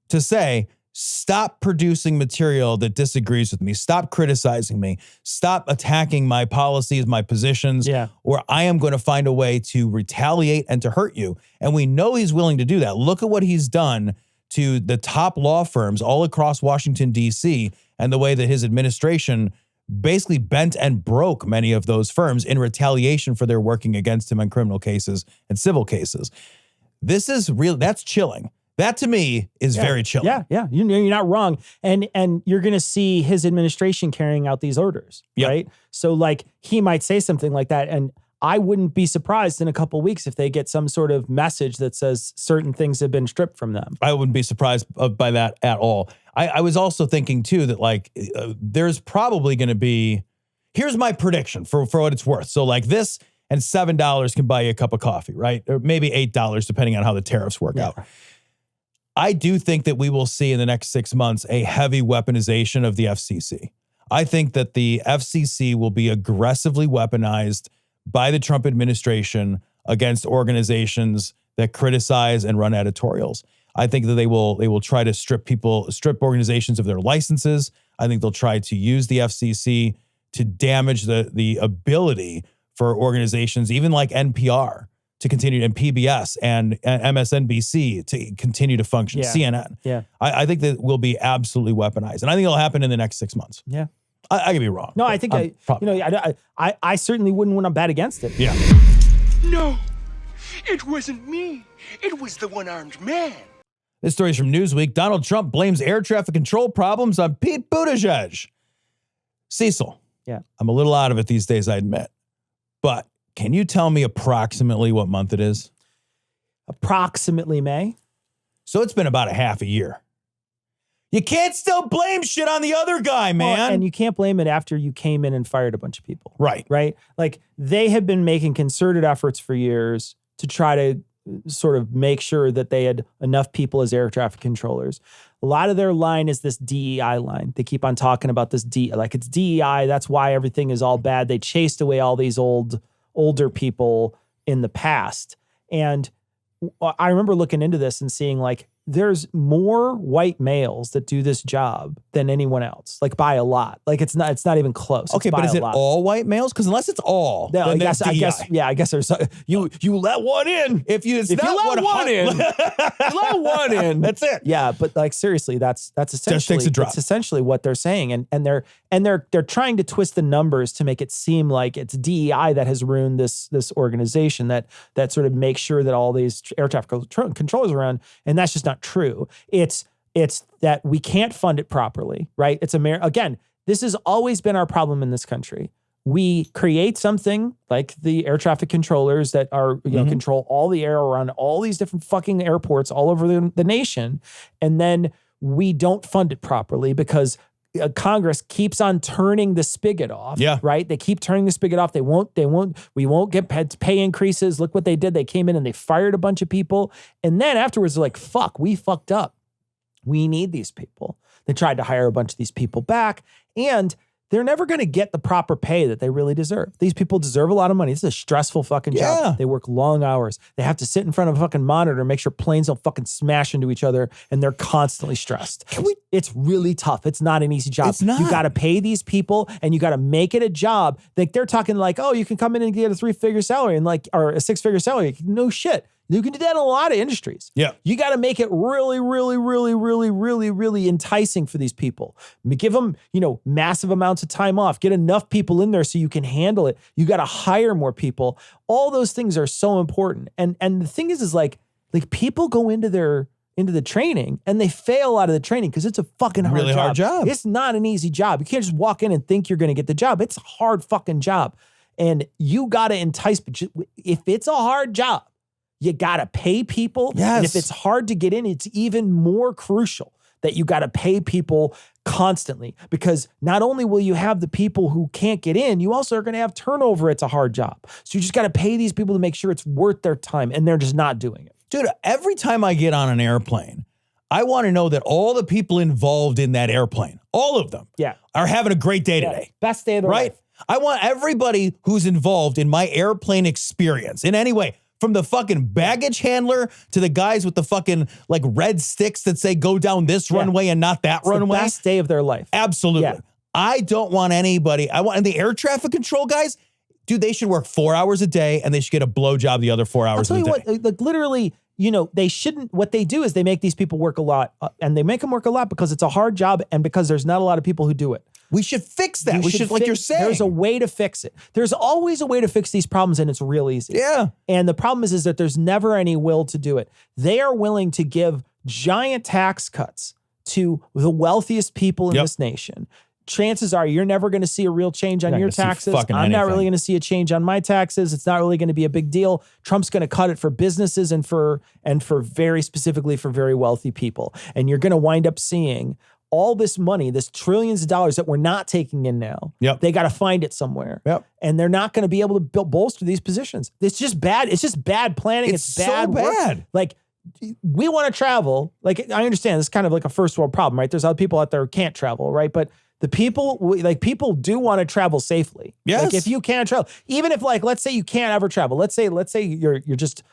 to say, stop producing material that disagrees with me. Stop criticizing me. Stop attacking my policies, my positions, or I am going to find a way to retaliate and to hurt you. And we know he's willing to do that. Look at what he's done to the top law firms all across Washington, D.C., and the way that his administration basically bent and broke many of those firms in retaliation for their working against him on criminal cases and civil cases. This is real. That's chilling. That to me is very chilling. Yeah. You're not wrong. And you're going to see his administration carrying out these orders, right? So like he might say something like that. And I wouldn't be surprised in a couple of weeks if they get some sort of message that says certain things have been stripped from them. I wouldn't be surprised by that at all. I was also thinking too that like there's probably going to be, here's my prediction for what it's worth. So like this and $7 can buy you a cup of coffee, right? Or maybe $8 depending on how the tariffs work out. I do think that we will see in the next 6 months a heavy weaponization of the FCC. I think that the FCC will be aggressively weaponized by the Trump administration against organizations that criticize and run editorials. I think that they will try to strip organizations of their licenses. I think they'll try to use the FCC to damage the ability for organizations, even like NPR, to continue, and PBS and MSNBC to continue to function, CNN. Yeah. I think that will be absolutely weaponized. And I think it'll happen in the next 6 months. Yeah. I could be wrong. No, I think, I certainly wouldn't want to bet against it. Yeah. No, it wasn't me. It was the one-armed man. This story is from Newsweek. Donald Trump blames air traffic control problems on Pete Buttigieg. Cecil. Yeah. I'm a little out of it these days, I admit. But can you tell me approximately what month it is? Approximately May. So it's been about a half a year. You can't still blame shit on the other guy, man. Well, and you can't blame it after you came in and fired a bunch of people. Right. Right? Like they have been making concerted efforts for years to try to sort of make sure that they had enough people as air traffic controllers. A lot of their line is this DEI line. They keep on talking about this like it's DEI. That's why everything is all bad. They chased away all these older people in the past. And I remember looking into this and seeing like there's more white males that do this job than anyone else, like by a lot. Like it's not even close. Okay, but is it all white males? Because unless it's all, no, then I guess there's you let one in. If you let one in, that's it. Yeah, but like seriously, that's essentially Just takes a drop. That's essentially what they're saying, and they're trying to twist the numbers to make it seem like it's DEI that has ruined this organization that sort of makes sure that all these air traffic controllers are around, and that's just not true. It's that we can't fund it properly, right? It's again, this has always been our problem in this country. We create something like the air traffic controllers that are, control all the air around all these different fucking airports all over the nation. And then we don't fund it properly because Congress keeps on turning the spigot off. Yeah. Right. They keep turning the spigot off. We won't get pay increases. Look what they did. They came in and they fired a bunch of people. And then afterwards, they're like, fuck, we fucked up. We need these people. They tried to hire a bunch of these people back, and they're never going to get the proper pay that they really deserve. These people deserve a lot of money. This is a stressful fucking job. They work long hours. They have to sit in front of a fucking monitor and make sure planes don't fucking smash into each other, and they're constantly stressed. It's really tough. It's not an easy job. It's not. You got to pay these people, and you got to make it a job. Like they're talking like, oh, you can come in and get a 3-figure salary or a 6-figure salary. No shit. You can do that in a lot of industries. Yeah. You got to make it really, really, really, really, really, really enticing for these people. Give them, massive amounts of time off. Get enough people in there so you can handle it. You got to hire more people. All those things are so important. And the thing is like people go into the training and they fail out of the training because it's a fucking hard job. It's not an easy job. You can't just walk in and think you're going to get the job. It's a hard fucking job. And you got to entice. If it's a hard job, you got to pay people. Yes. And if it's hard to get in, it's even more crucial that you got to pay people constantly, because not only will you have the people who can't get in, you also are going to have turnover. It's a hard job. So you just got to pay these people to make sure it's worth their time, and they're just not doing it. Dude, every time I get on an airplane, I want to know that all the people involved in that airplane, all of them, are having a great day today. Best day of their life. I want everybody who's involved in my airplane experience in any way, from the fucking baggage handler to the guys with the fucking like red sticks that say go down this runway and not that runway. The best day of their life. Absolutely. Yeah. I don't want anybody. And the air traffic control guys, dude, they should work 4 hours a day and they should get a blowjob the other 4 hours of the day. I'll tell you what, like literally, they shouldn't, what they do is they make these people work a lot, and they make them work a lot because it's a hard job and because there's not a lot of people who do it. We should fix that. We should, like you're saying. There's a way to fix it. There's always a way to fix these problems, and it's real easy. Yeah. And the problem is that there's never any will to do it. They are willing to give giant tax cuts to the wealthiest people in this nation, chances are you're never going to see a real change on your taxes. I'm not really going to see a change on my taxes. It's not really going to be a big deal. Trump's going to cut it for businesses and for very specifically for very wealthy people. And you're going to wind up seeing all this money, this trillions of dollars that we're not taking in now. They got to find it somewhere. And they're not going to be able to bolster these positions. It's just bad. It's just bad planning. It's bad so work. bad. Like, we want to travel. Like, I understand this is kind of like a first world problem, right? There's other people out there who can't travel, right? But the people, people do want to travel safely. Yes. Like, if you can travel, even if, like, let's say you can't ever travel. Let's say you're just,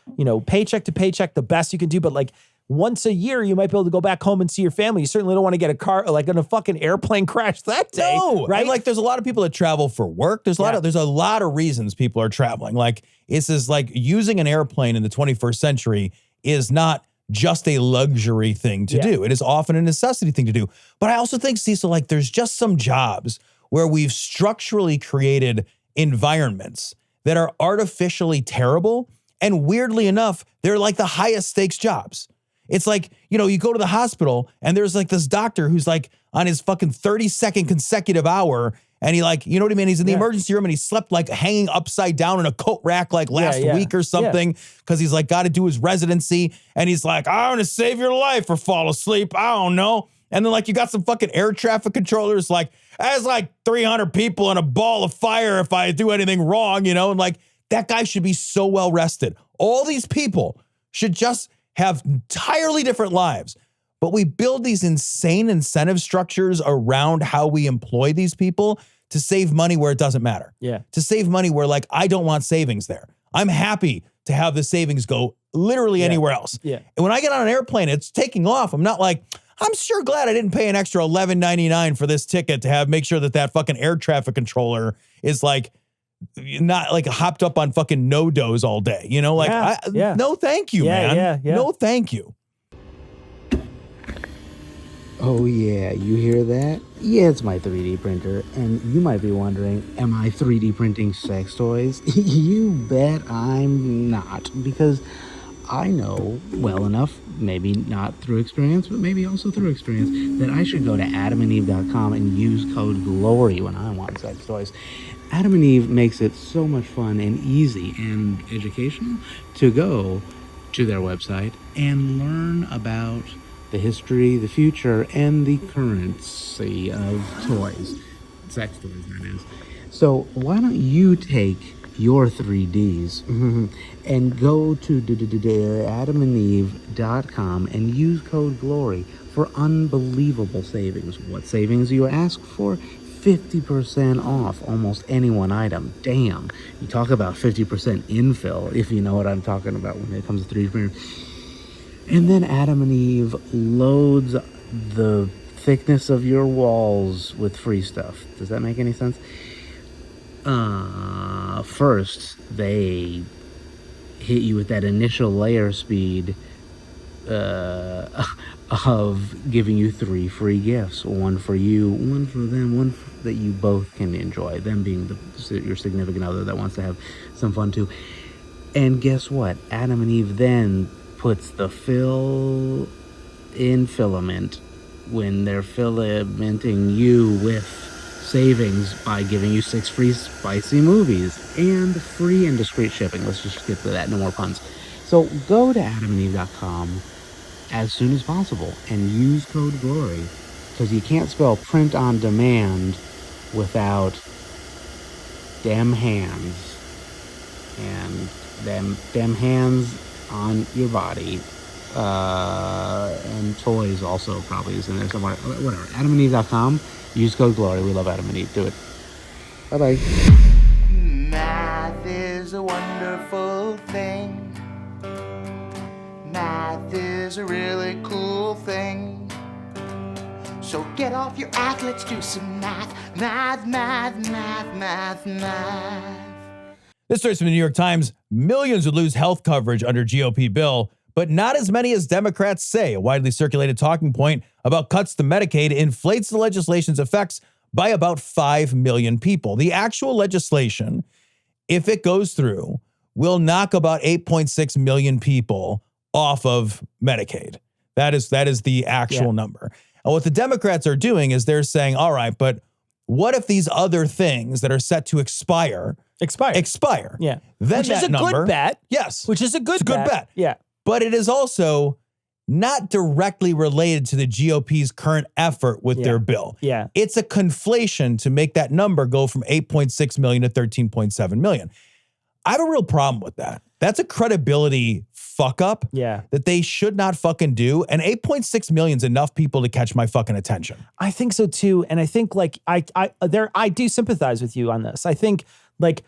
paycheck to paycheck, the best you can do. But like once a year, you might be able to go back home and see your family. You certainly don't want to get a car, like in a fucking airplane crash that day. No, right? And like, there's a lot of people that travel for work. There's a lot of reasons people are traveling. Like, this is like using an airplane in the 21st century is not just a luxury thing to do. It is often a necessity thing to do. But I also think, Cecil, like, there's just some jobs where we've structurally created environments that are artificially terrible. And weirdly enough, they're like the highest stakes jobs. It's like, you go to the hospital and there's like this doctor who's like on his fucking 32nd consecutive hour. And he, like, you know what I mean? He's in the emergency room and he slept like hanging upside down in a coat rack like last week or something because he's like got to do his residency. And he's like, I want to save your life or fall asleep. I don't know. And then, like, you got some fucking air traffic controllers like, there's like 300 people in a ball of fire if I do anything wrong, and like, that guy should be so well rested. All these people should just have entirely different lives. But we build these insane incentive structures around how we employ these people to save money where it doesn't matter. To save money where, like, I don't want savings there. I'm happy to have the savings go literally anywhere else. And when I get on an airplane, it's taking off. I'm not like, I'm sure glad I didn't pay an extra $11.99 for this ticket to make sure that fucking air traffic controller is like not like hopped up on fucking no-dos all day. No, thank you, man. No, thank you. Oh yeah, you hear that? Yeah, it's my 3D printer, and you might be wondering, am I 3D printing sex toys? You bet I'm not, because I know well enough, maybe not through experience, but maybe also through experience, that I should go to adamandeve.com and use code GLORY when I want sex toys. Adam and Eve makes it so much fun and easy and educational to go to their website and learn about the history, the future, and the currency of toys. Sex toys, that is. So why don't you take your 3Ds and go to adamandeve.com and use code GLORY for unbelievable savings. What savings, you ask for? 50% off almost any one item. Damn. You talk about 50% infill, if you know what I'm talking about when it comes to 3D printer. And then Adam and Eve loads the thickness of your walls with free stuff. Does that make any sense? First, they hit you with that initial layer speed of giving you 3 free gifts. One for you, one for them, one that you both can enjoy. Them being your significant other that wants to have some fun too. And guess what? Adam and Eve then puts the fill in filament when they're filamenting you with savings by giving you 6 free spicy movies and free and discreet shipping. Let's just skip to that, no more puns. So go to adamandeve.com as soon as possible and use code GLORY, because you can't spell print on demand without them hands, and them hands on your body, and toys also probably is in there somewhere. Whatever. adamandeve.com. Use code GLORY. We love Adam and Eve. Do it. Bye-bye. Math is a wonderful thing. Math is a really cool thing. So get off your ass, let's do some math. Math. This story's from the New York Times. Millions would lose health coverage under GOP bill, but not as many as Democrats say. A widely circulated talking point about cuts to Medicaid inflates the legislation's effects by about 5 million people. The actual legislation, if it goes through, will knock about 8.6 million people off of Medicaid. That is the actual number. And what the Democrats are doing is they're saying, all right, but what if these other things that are set to expire? Yeah. Then which is a good bet. Yes. Which is a good bet. Yeah. But it is also not directly related to the GOP's current effort with their bill. Yeah. It's a conflation to make that number go from 8.6 million to 13.7 million. I have a real problem with that. That's a credibility fuck up that they should not fucking do. And 8.6 million is enough people to catch my fucking attention. I think so too. And I think like I do sympathize with you on this. I think like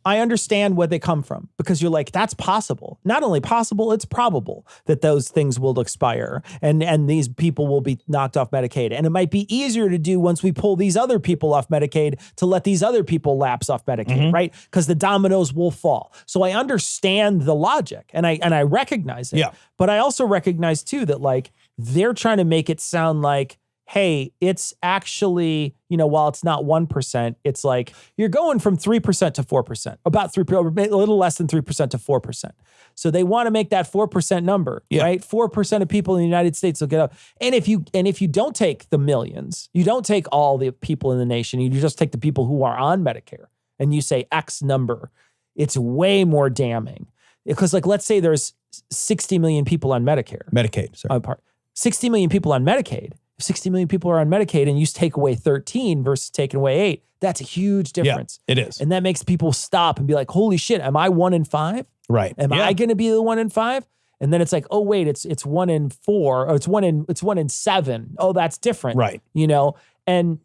I understand where they come from because you're like, that's possible. Not only possible, it's probable that those things will expire and these people will be knocked off Medicaid. And it might be easier to do once we pull these other people off Medicaid to let these other people lapse off Medicaid, right? Because the dominoes will fall. So I understand the logic and I recognize it. Yeah. But I also recognize too that like they're trying to make it sound like, hey, it's actually, you know, while it's not 1%, it's like you're going from 3% to 4%, about 3%, a little less than 3% to 4%. So they want to make that 4% number, right? 4% of people in the United States will get up. And if you don't take the millions, you don't take all the people in the nation, you just take the people who are on Medicare and you say X number, it's way more damning. Because like, let's say there's 60 million people on Medicaid, sorry. 60 million people on Medicaid. If 60 million people are on Medicaid and you take away 13 versus taking away 8, that's a huge difference. Yeah, it is. And that makes people stop and be like, holy shit, am I 1 in 5? Right. Am I going to be the 1 in 5? And then it's like, oh wait, it's 1 in 4, or it's 1 in 7. Oh, that's different. Right. You know, and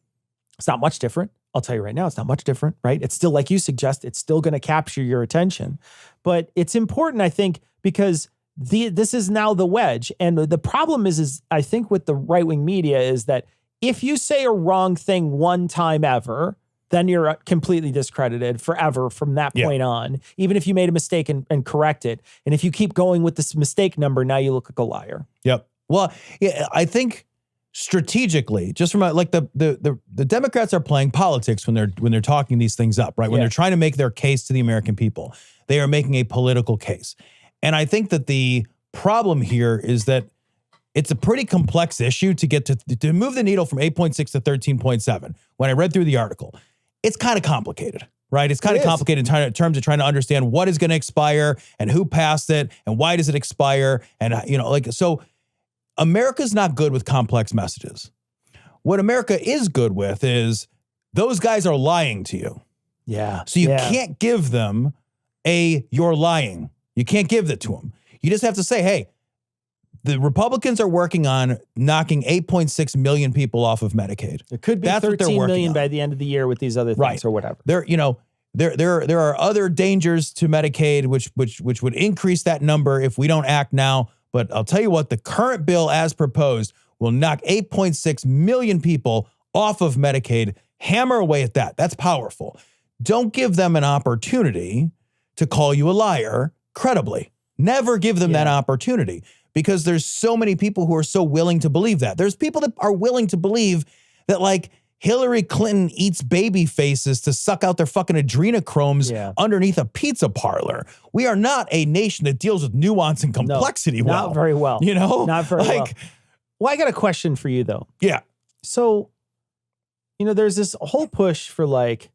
it's not much different. I'll tell you right now, it's not much different, right? It's still, like you suggest, it's still going to capture your attention. But it's important, I think, because this is now the wedge. And the problem is I think with the right-wing media is that if you say a wrong thing one time ever, then you're completely discredited forever from that point on, even if you made a mistake and correct it. And if you keep going with this mistake number, now you look like a liar. Yep. Well, yeah, I think strategically, just from like the Democrats are playing politics when they're talking these things up, right? When they're trying to make their case to the American people, they are making a political case. And I think that the problem here is that it's a pretty complex issue to get to move the needle from 8.6 to 13.7. When I read through the article, it's kind of complicated, right? It's kind of complicated in terms of trying to understand what is going to expire and who passed it and why does it expire. And, you know, like, so America's not good with complex messages. What America is good with is those guys are lying to you. Yeah. So you can't give them you're lying. You can't give that to them. You just have to say, hey, the Republicans are working on knocking 8.6 million people off of Medicaid. It could be 13 million by the end of the year with these other things or whatever. There are other dangers to Medicaid, which would increase that number if we don't act now. But I'll tell you what, the current bill as proposed will knock 8.6 million people off of Medicaid. Hammer away at that. That's powerful. Don't give them an opportunity to call you a liar credibly. Never give them that opportunity, because there's so many people who are so willing to believe that. There's people that are willing to believe that, like, Hillary Clinton eats baby faces to suck out their fucking adrenochromes underneath a pizza parlor. We are not a nation that deals with nuance and complexity well. Not very well. You know? Not very well. Well, I got a question for you, though. Yeah. So, you know, there's this whole push for, like,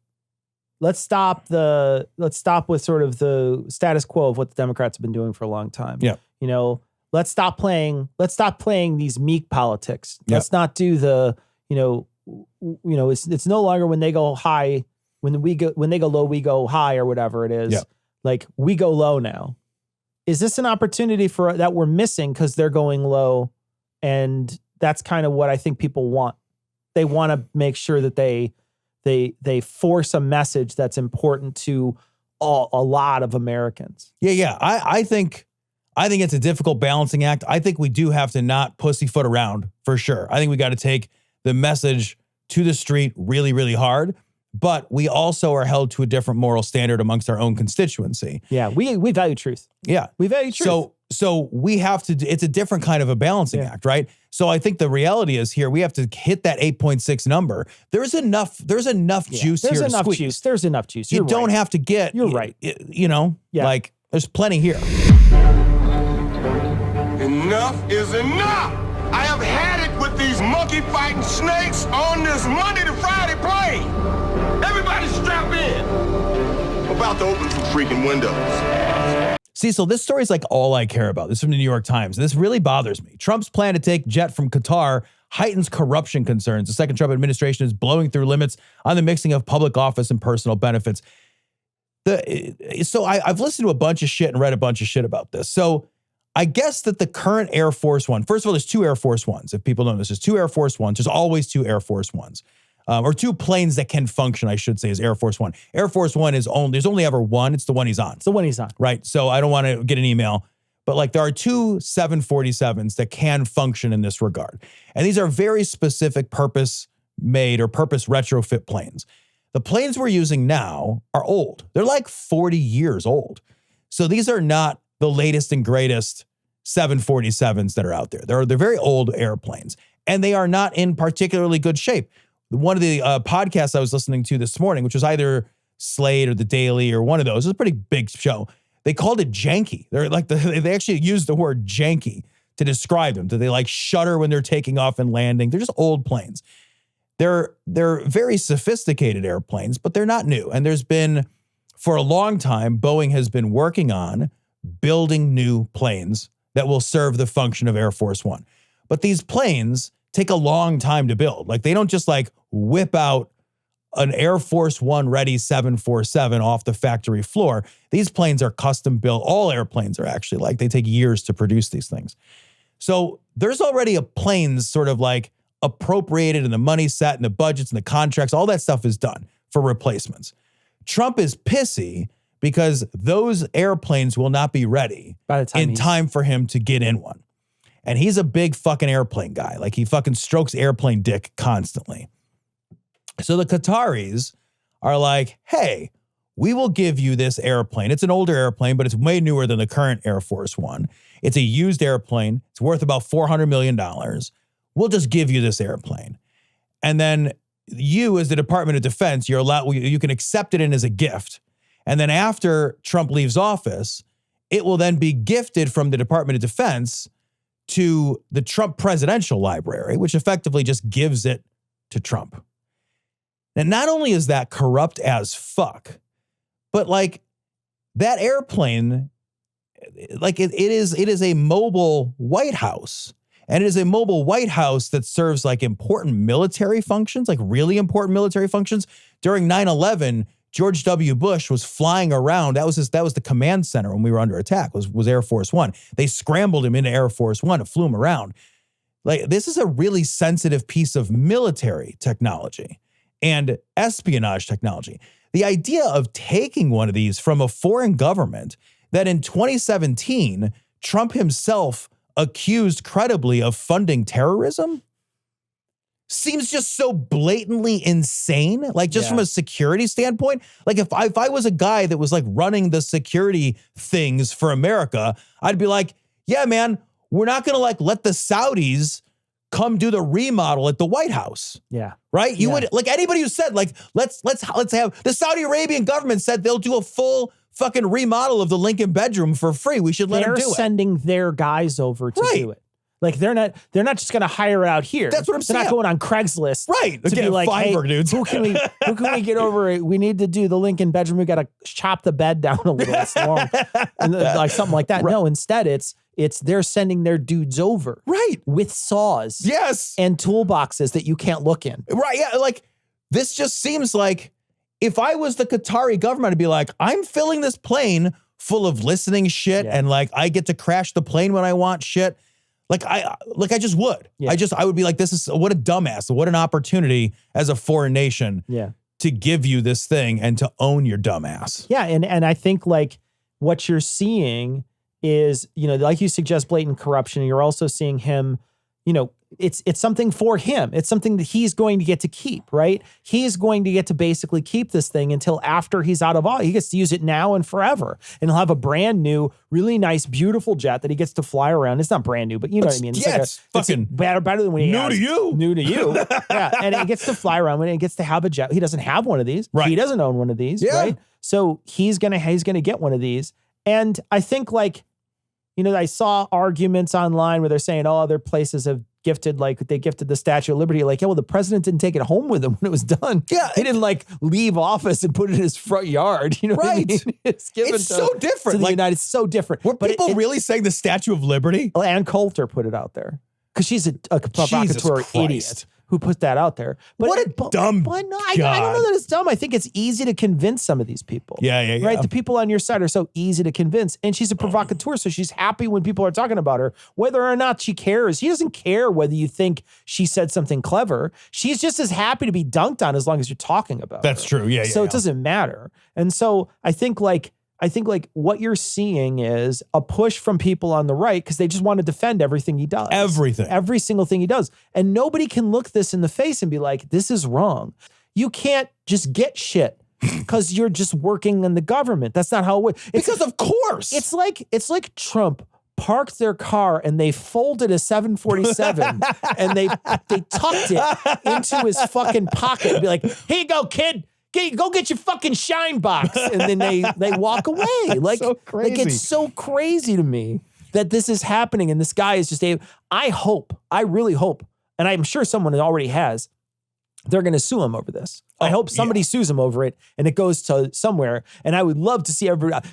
let's stop with sort of the status quo of what the Democrats have been doing for a long time. Yeah. You know, let's stop playing these meek politics. Let's not do the, it's no longer when they go high, when they go low, we go high, or whatever it is. Yeah. Like, we go low now. Is this an opportunity that we're missing because they're going low? And that's kind of what I think people want. They want to make sure that they force a message that's important to a lot of Americans. Yeah. I think it's a difficult balancing act. I think we do have to not pussyfoot around, for sure. I think we got to take the message to the street really, really hard. But we also are held to a different moral standard amongst our own constituency. Yeah, we value truth. Yeah. We value truth. So we have to, it's a different kind of a balancing act, right? So I think the reality is here, we have to hit that 8.6 number. There's enough juice here to squeeze. There's enough juice. You don't have to get, you're right. Like, there's plenty here. In Enough is enough! I have had it with these monkey-fighting snakes on this Monday to Friday plane! Everybody strap in! I'm about to open some freaking windows. Cecil, this story is like all I care about. This is from the New York Times. This really bothers me. Trump's plan to take jet from Qatar heightens corruption concerns. The second Trump administration is blowing through limits on the mixing of public office and personal benefits. So I've listened to a bunch of shit and read a bunch of shit about this. So I guess that the current Air Force One, first of all, there's two Air Force Ones. If people don't know this, there's two Air Force Ones. There's always two Air Force Ones. Or two planes that can function, I should say, is Air Force One. Air Force One is there's only ever one. It's the one he's on. It's the one he's on. Right. So I don't want to get an email, but like there are two 747s that can function in this regard. And these are very specific purpose made or purpose retrofit planes. The planes we're using now are old. They're like 40 years old. So these are not the latest and greatest 747s that are out there. They're very old airplanes, and they are not in particularly good shape. One of the podcasts I was listening to this morning, which was either Slate or The Daily or one of those, it was a pretty big show. They called it janky. They're like they actually used the word janky to describe them. Do they like shudder when they're taking off and landing? They're just old planes. They're very sophisticated airplanes, but they're not new. And there's been, for a long time, Boeing has been working on building new planes that will serve the function of Air Force One. But these planes take a long time to build. Like they don't just like whip out an Air Force One ready 747 off the factory floor. These planes are custom built. All airplanes are actually like, they take years to produce these things. So there's already a planes sort of like appropriated and the money set and the budgets and the contracts, all that stuff is done for replacements. Trump is pissy because those airplanes will not be ready by the time in time for him to get in one. And he's a big fucking airplane guy. Like he fucking strokes airplane dick constantly. So the Qataris are like, hey, we will give you this airplane. It's an older airplane, but it's way newer than the current Air Force One. It's a used airplane. It's worth about $400 million. We'll just give you this airplane. And then you, as the Department of Defense, you can accept it in as a gift. And then after Trump leaves office, it will then be gifted from the Department of Defense to the Trump Presidential Library, which effectively just gives it to Trump. And not only is that corrupt as fuck, but like that airplane, like it is a mobile White House. And it is a mobile White House that serves like important military functions, like really important military functions. During 9/11, George W. Bush was flying around. That was the command center when we were under attack, was Air Force One. They scrambled him into Air Force One and flew him around. Like this is a really sensitive piece of military technology and espionage technology. The idea of taking one of these from a foreign government that in 2017, Trump himself accused credibly of funding terrorism seems just so blatantly insane. Like just from a security standpoint, like if I was a guy that was like running the security things for America, I'd be like, yeah, man, we're not going to like let the Saudis come do the remodel at the White House. Yeah. Right. You would like anybody who said like, let's have the Saudi Arabian government said they'll do a full fucking remodel of the Lincoln bedroom for free. We should let them do it. They're sending their guys over to do it. Like they're not just going to hire it out here. That's what I'm saying. They're not going on Craigslist. Right. To be like, Fiverr, hey, dudes. who can we get over? We need to do the Lincoln bedroom. We got to chop the bed down a little. It's long. And like something like that. Right. No, instead it's they're sending their dudes over. Right. With saws. Yes. And toolboxes that you can't look in. Right. Yeah. Like this just seems like if I was the Qatari government, I'd be like, I'm filling this plane full of listening shit. And like, I get to crash the plane when I want shit. Like I just would. Yeah. I would be like, this is what a dumbass. What an opportunity as a foreign nation to give you this thing and to own your dumbass. Yeah. And I think like what you're seeing is, you know, like you suggest blatant corruption. And you're also seeing him, you know, it's something for him. It's something that he's going to get to keep, right? He's going to get to basically keep this thing until after he's out of office. He gets to use it now and forever. And he'll have a brand new, really nice, beautiful jet that he gets to fly around. It's not brand new, but you know what I mean? It's fucking better than when he new to you. New to you. Yeah. And it gets to fly around when it gets to have a jet. He doesn't have one of these. Right. He doesn't own one of these. Yeah. Right. So he's gonna get one of these. And I think like I saw arguments online where they're saying, oh, other places have gifted, like they gifted the Statue of Liberty. Like, yeah, well, the president didn't take it home with him when it was done. Yeah. He didn't like leave office and put it in his front yard. You know what I mean? It's so different. To the United, it's so different. Were people really saying the Statue of Liberty? Ann Coulter put it out there because she's a provocateur idiot who put that out there. But, what a dumb no, I don't know that it's dumb. I think it's easy to convince some of these people. Yeah. Right? The people on your side are so easy to convince. And she's a provocateur, so she's happy when people are talking about her, whether or not she cares. He doesn't care whether you think she said something clever. She's just as happy to be dunked on as long as you're talking about That's her. true. Yeah. So it doesn't matter. And so I think what you're seeing is a push from people on the right because they just want to defend everything he does. Every single thing he does. And nobody can look this in the face and be like, this is wrong. You can't just get shit because you're just working in the government. That's not how it works. Because of course. It's like Trump parked their car and they folded a 747 and they tucked it into his fucking pocket and be like, here you go, kid. Go get your fucking shine box. And then they walk away. Like, so crazy. Like, it's so crazy to me that this is happening. And this guy is just I really hope, and I'm sure someone already has, they're going to sue him over this. I hope somebody sues him over it and it goes to somewhere. And I would love to see everybody.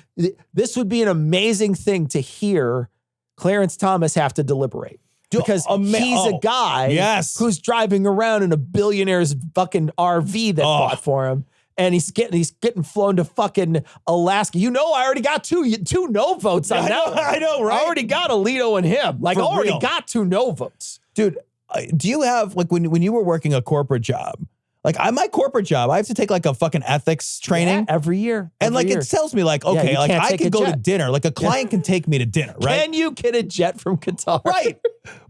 This would be an amazing thing to hear Clarence Thomas have to deliberate. Because he's a guy who's driving around in a billionaire's fucking RV that bought for him. And he's getting flown to fucking Alaska. I already got two no votes on that one. I know, right? I already got Alito and him. Like, I already got 2 no votes. Dude, do you have, like, when you were working a corporate job, like, my corporate job, I have to take, like, a fucking ethics training. Every year. It tells me, like, okay, like, I can go to dinner. Like, a client can take me to dinner, right? Can you get a jet from Qatar? Right.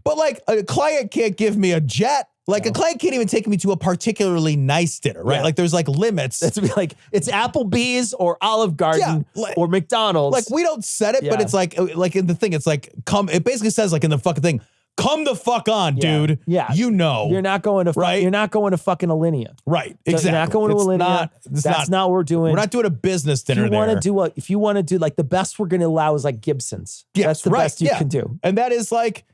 But, like, a client can't give me a jet. Like, a client can't even take me to a particularly nice dinner, right? Like, there's, like, limits. It's like, it's Applebee's or Olive Garden or McDonald's. Like, we don't set it, but it's like in the thing, it's like, it basically says, like, in the fucking thing, come the fuck on, dude. Yeah. You're not going to You're not going to fucking Alinea. Right. So exactly. You're not going to Alinea. That's not what we're doing. We're not doing a business dinner there. If you want to do, like, the best we're going to allow is like Gibson's. Yes, that's the best you can do. And that is like,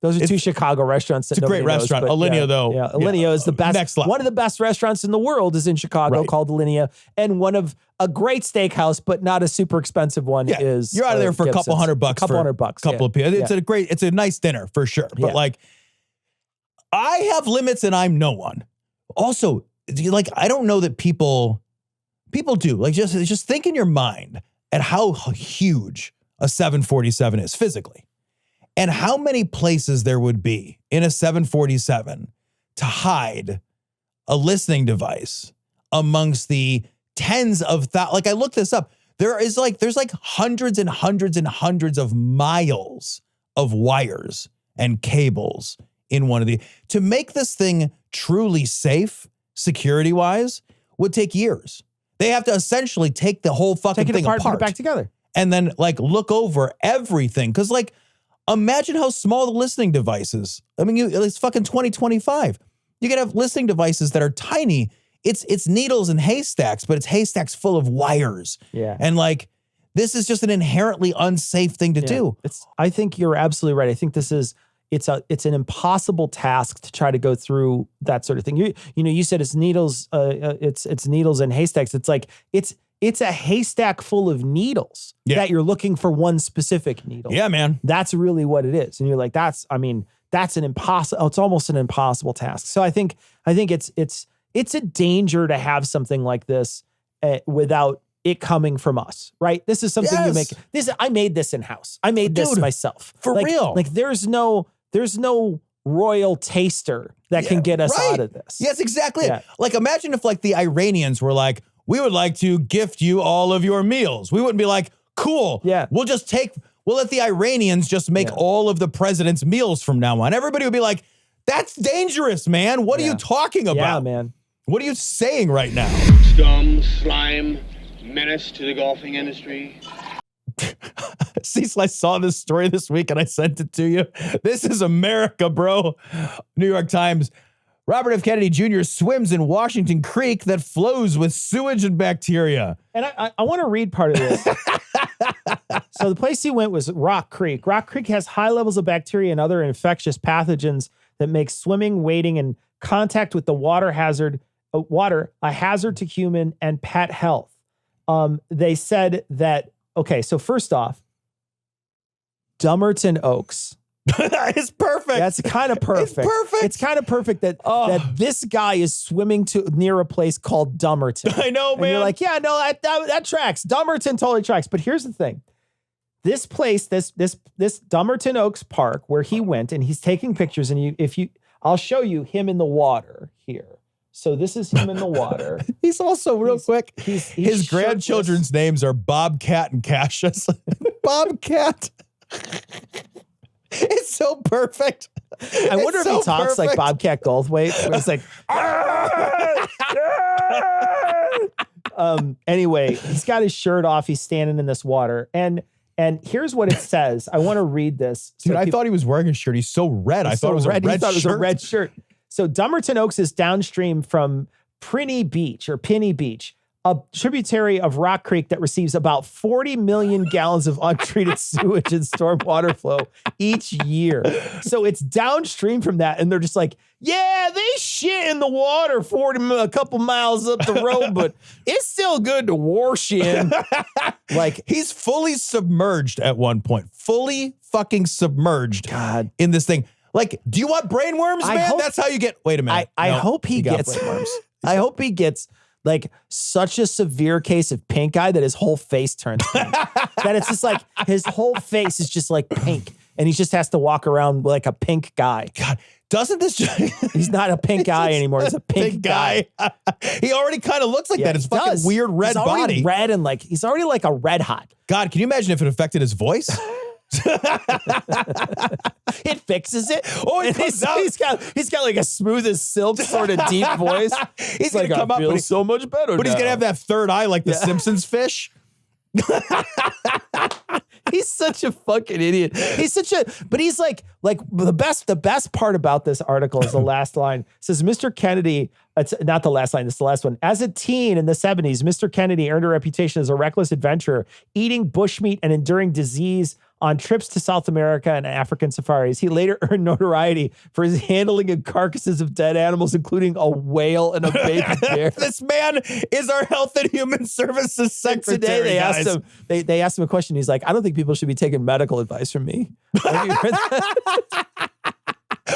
those are 2 Chicago restaurants. That it's a great restaurant. Alinea, though. Yeah, Alinea is the best. Next level. One of the best restaurants in the world is in Chicago called Alinea. And one of a great steakhouse, but not a super expensive one is. You're out of there for Gibson's. a couple $100. Couple of people. It's a nice dinner for sure. But like, I have limits and I'm no one. Also, like, I don't know that people do. Like, just think in your mind at how huge a 747 is physically. And how many places there would be in a 747 to hide a listening device amongst the tens of thousands. Like, I looked this up. There's like hundreds and hundreds and hundreds of miles of wires and cables in one of the. To make this thing truly safe, security-wise, would take years. They have to essentially take the whole fucking thing apart. Put it back together. And then, like, look over everything. Because, like, imagine how small the listening device is. I mean, it's fucking 2025. You can have listening devices that are tiny. It's needles and haystacks, but it's haystacks full of wires. Yeah. And like, this is just an inherently unsafe thing to do. I think you're absolutely right. I think it's an impossible task to try to go through that sort of thing. You said it's needles, it's needles and haystacks. It's like, it's a haystack full of needles that you're looking for one specific needle. Yeah, man. That's really what it is. And you're like, that's an impossible, it's almost an impossible task. So I think it's a danger to have something like this without it coming from us, right? This is something you make. I made this in-house. I made this myself. For real. Like there's no royal taster that can get us out of this. Yes, exactly. Yeah. Like, imagine if, like, the Iranians were like, we would like to gift you all of your meals. We wouldn't be like, cool. Yeah. We'll let the Iranians just make all of the president's meals from now on. Everybody would be like, that's dangerous, man. What are you talking about? Yeah, man. What are you saying right now? Scum, slime, menace to the golfing industry. Cecil, I saw this story this week and I sent it to you. This is America, bro. New York Times. Robert F. Kennedy Jr. swims in Washington Creek that flows with sewage and bacteria. And I want to read part of this. So the place he went was Rock Creek. Rock Creek has high levels of bacteria and other infectious pathogens that make swimming, wading, and contact with the water a hazard to human and pet health. They said that, okay, so first off, Dummerton Oaks. It's perfect. That's kind of perfect. It's perfect. It's kind of perfect that this guy is swimming near a place called Dummerton. I know, man. And you're like, yeah, no, that tracks. Dummerton totally tracks. But here's the thing. This place, this Dummerton Oaks Park, where he went, and he's taking pictures, and I'll show you him in the water here. So this is him in the water. He's also his shirtless. grandchildren's names are Bobcat and Cassius. Bobcat. It's so perfect. I wonder if he talks like Bobcat Goldthwait, where he's like, anyway, he's got his shirt off. He's standing in this water. And here's what it says. I want to read this. Dude, I thought he was wearing a shirt. He's so red. I thought it was a red shirt. It was a red shirt. So Dummerton Oaks is downstream from Piney Beach, a tributary of Rock Creek that receives about 40 million gallons of untreated sewage and stormwater flow each year. So it's downstream from that, and they're just like, yeah, they shit in the water a couple miles up the road, but it's still good to wash in. Like, he's fully submerged at one point. Fully fucking submerged in this thing. Like, do you want brainworms, man? That's how you get... Wait a minute. I hope he gets... I hope he gets... like such a severe case of pink eye that his whole face turns pink. That it's just like his whole face is just like pink, and he just has to walk around like a pink guy. God, doesn't this? He's not a pink guy anymore. He's a pink guy. He already kind of looks like that. It's fucking weird red body. Red and like he's already like a red hot. God, can you imagine if it affected his voice? It fixes it. Oh, it comes out. He's got like a smooth as silk sort of deep voice. He's gonna come up, but he's so much better. But he's gonna have that third eye like the Simpsons fish. He's such a fucking idiot. But he's like the best part about this article is the last line. It says, Mr. Kennedy, it's not the last line, it's the last one. As a teen in the 70s, Mr. Kennedy earned a reputation as a reckless adventurer, eating bushmeat and enduring disease on trips to South America and African safaris. He later earned notoriety for his handling of carcasses of dead animals, including a whale and a baby bear. This man is our Health and Human Services secretary. Today they asked him a question. He's like, I don't think people should be taking medical advice from me. Have you heard that?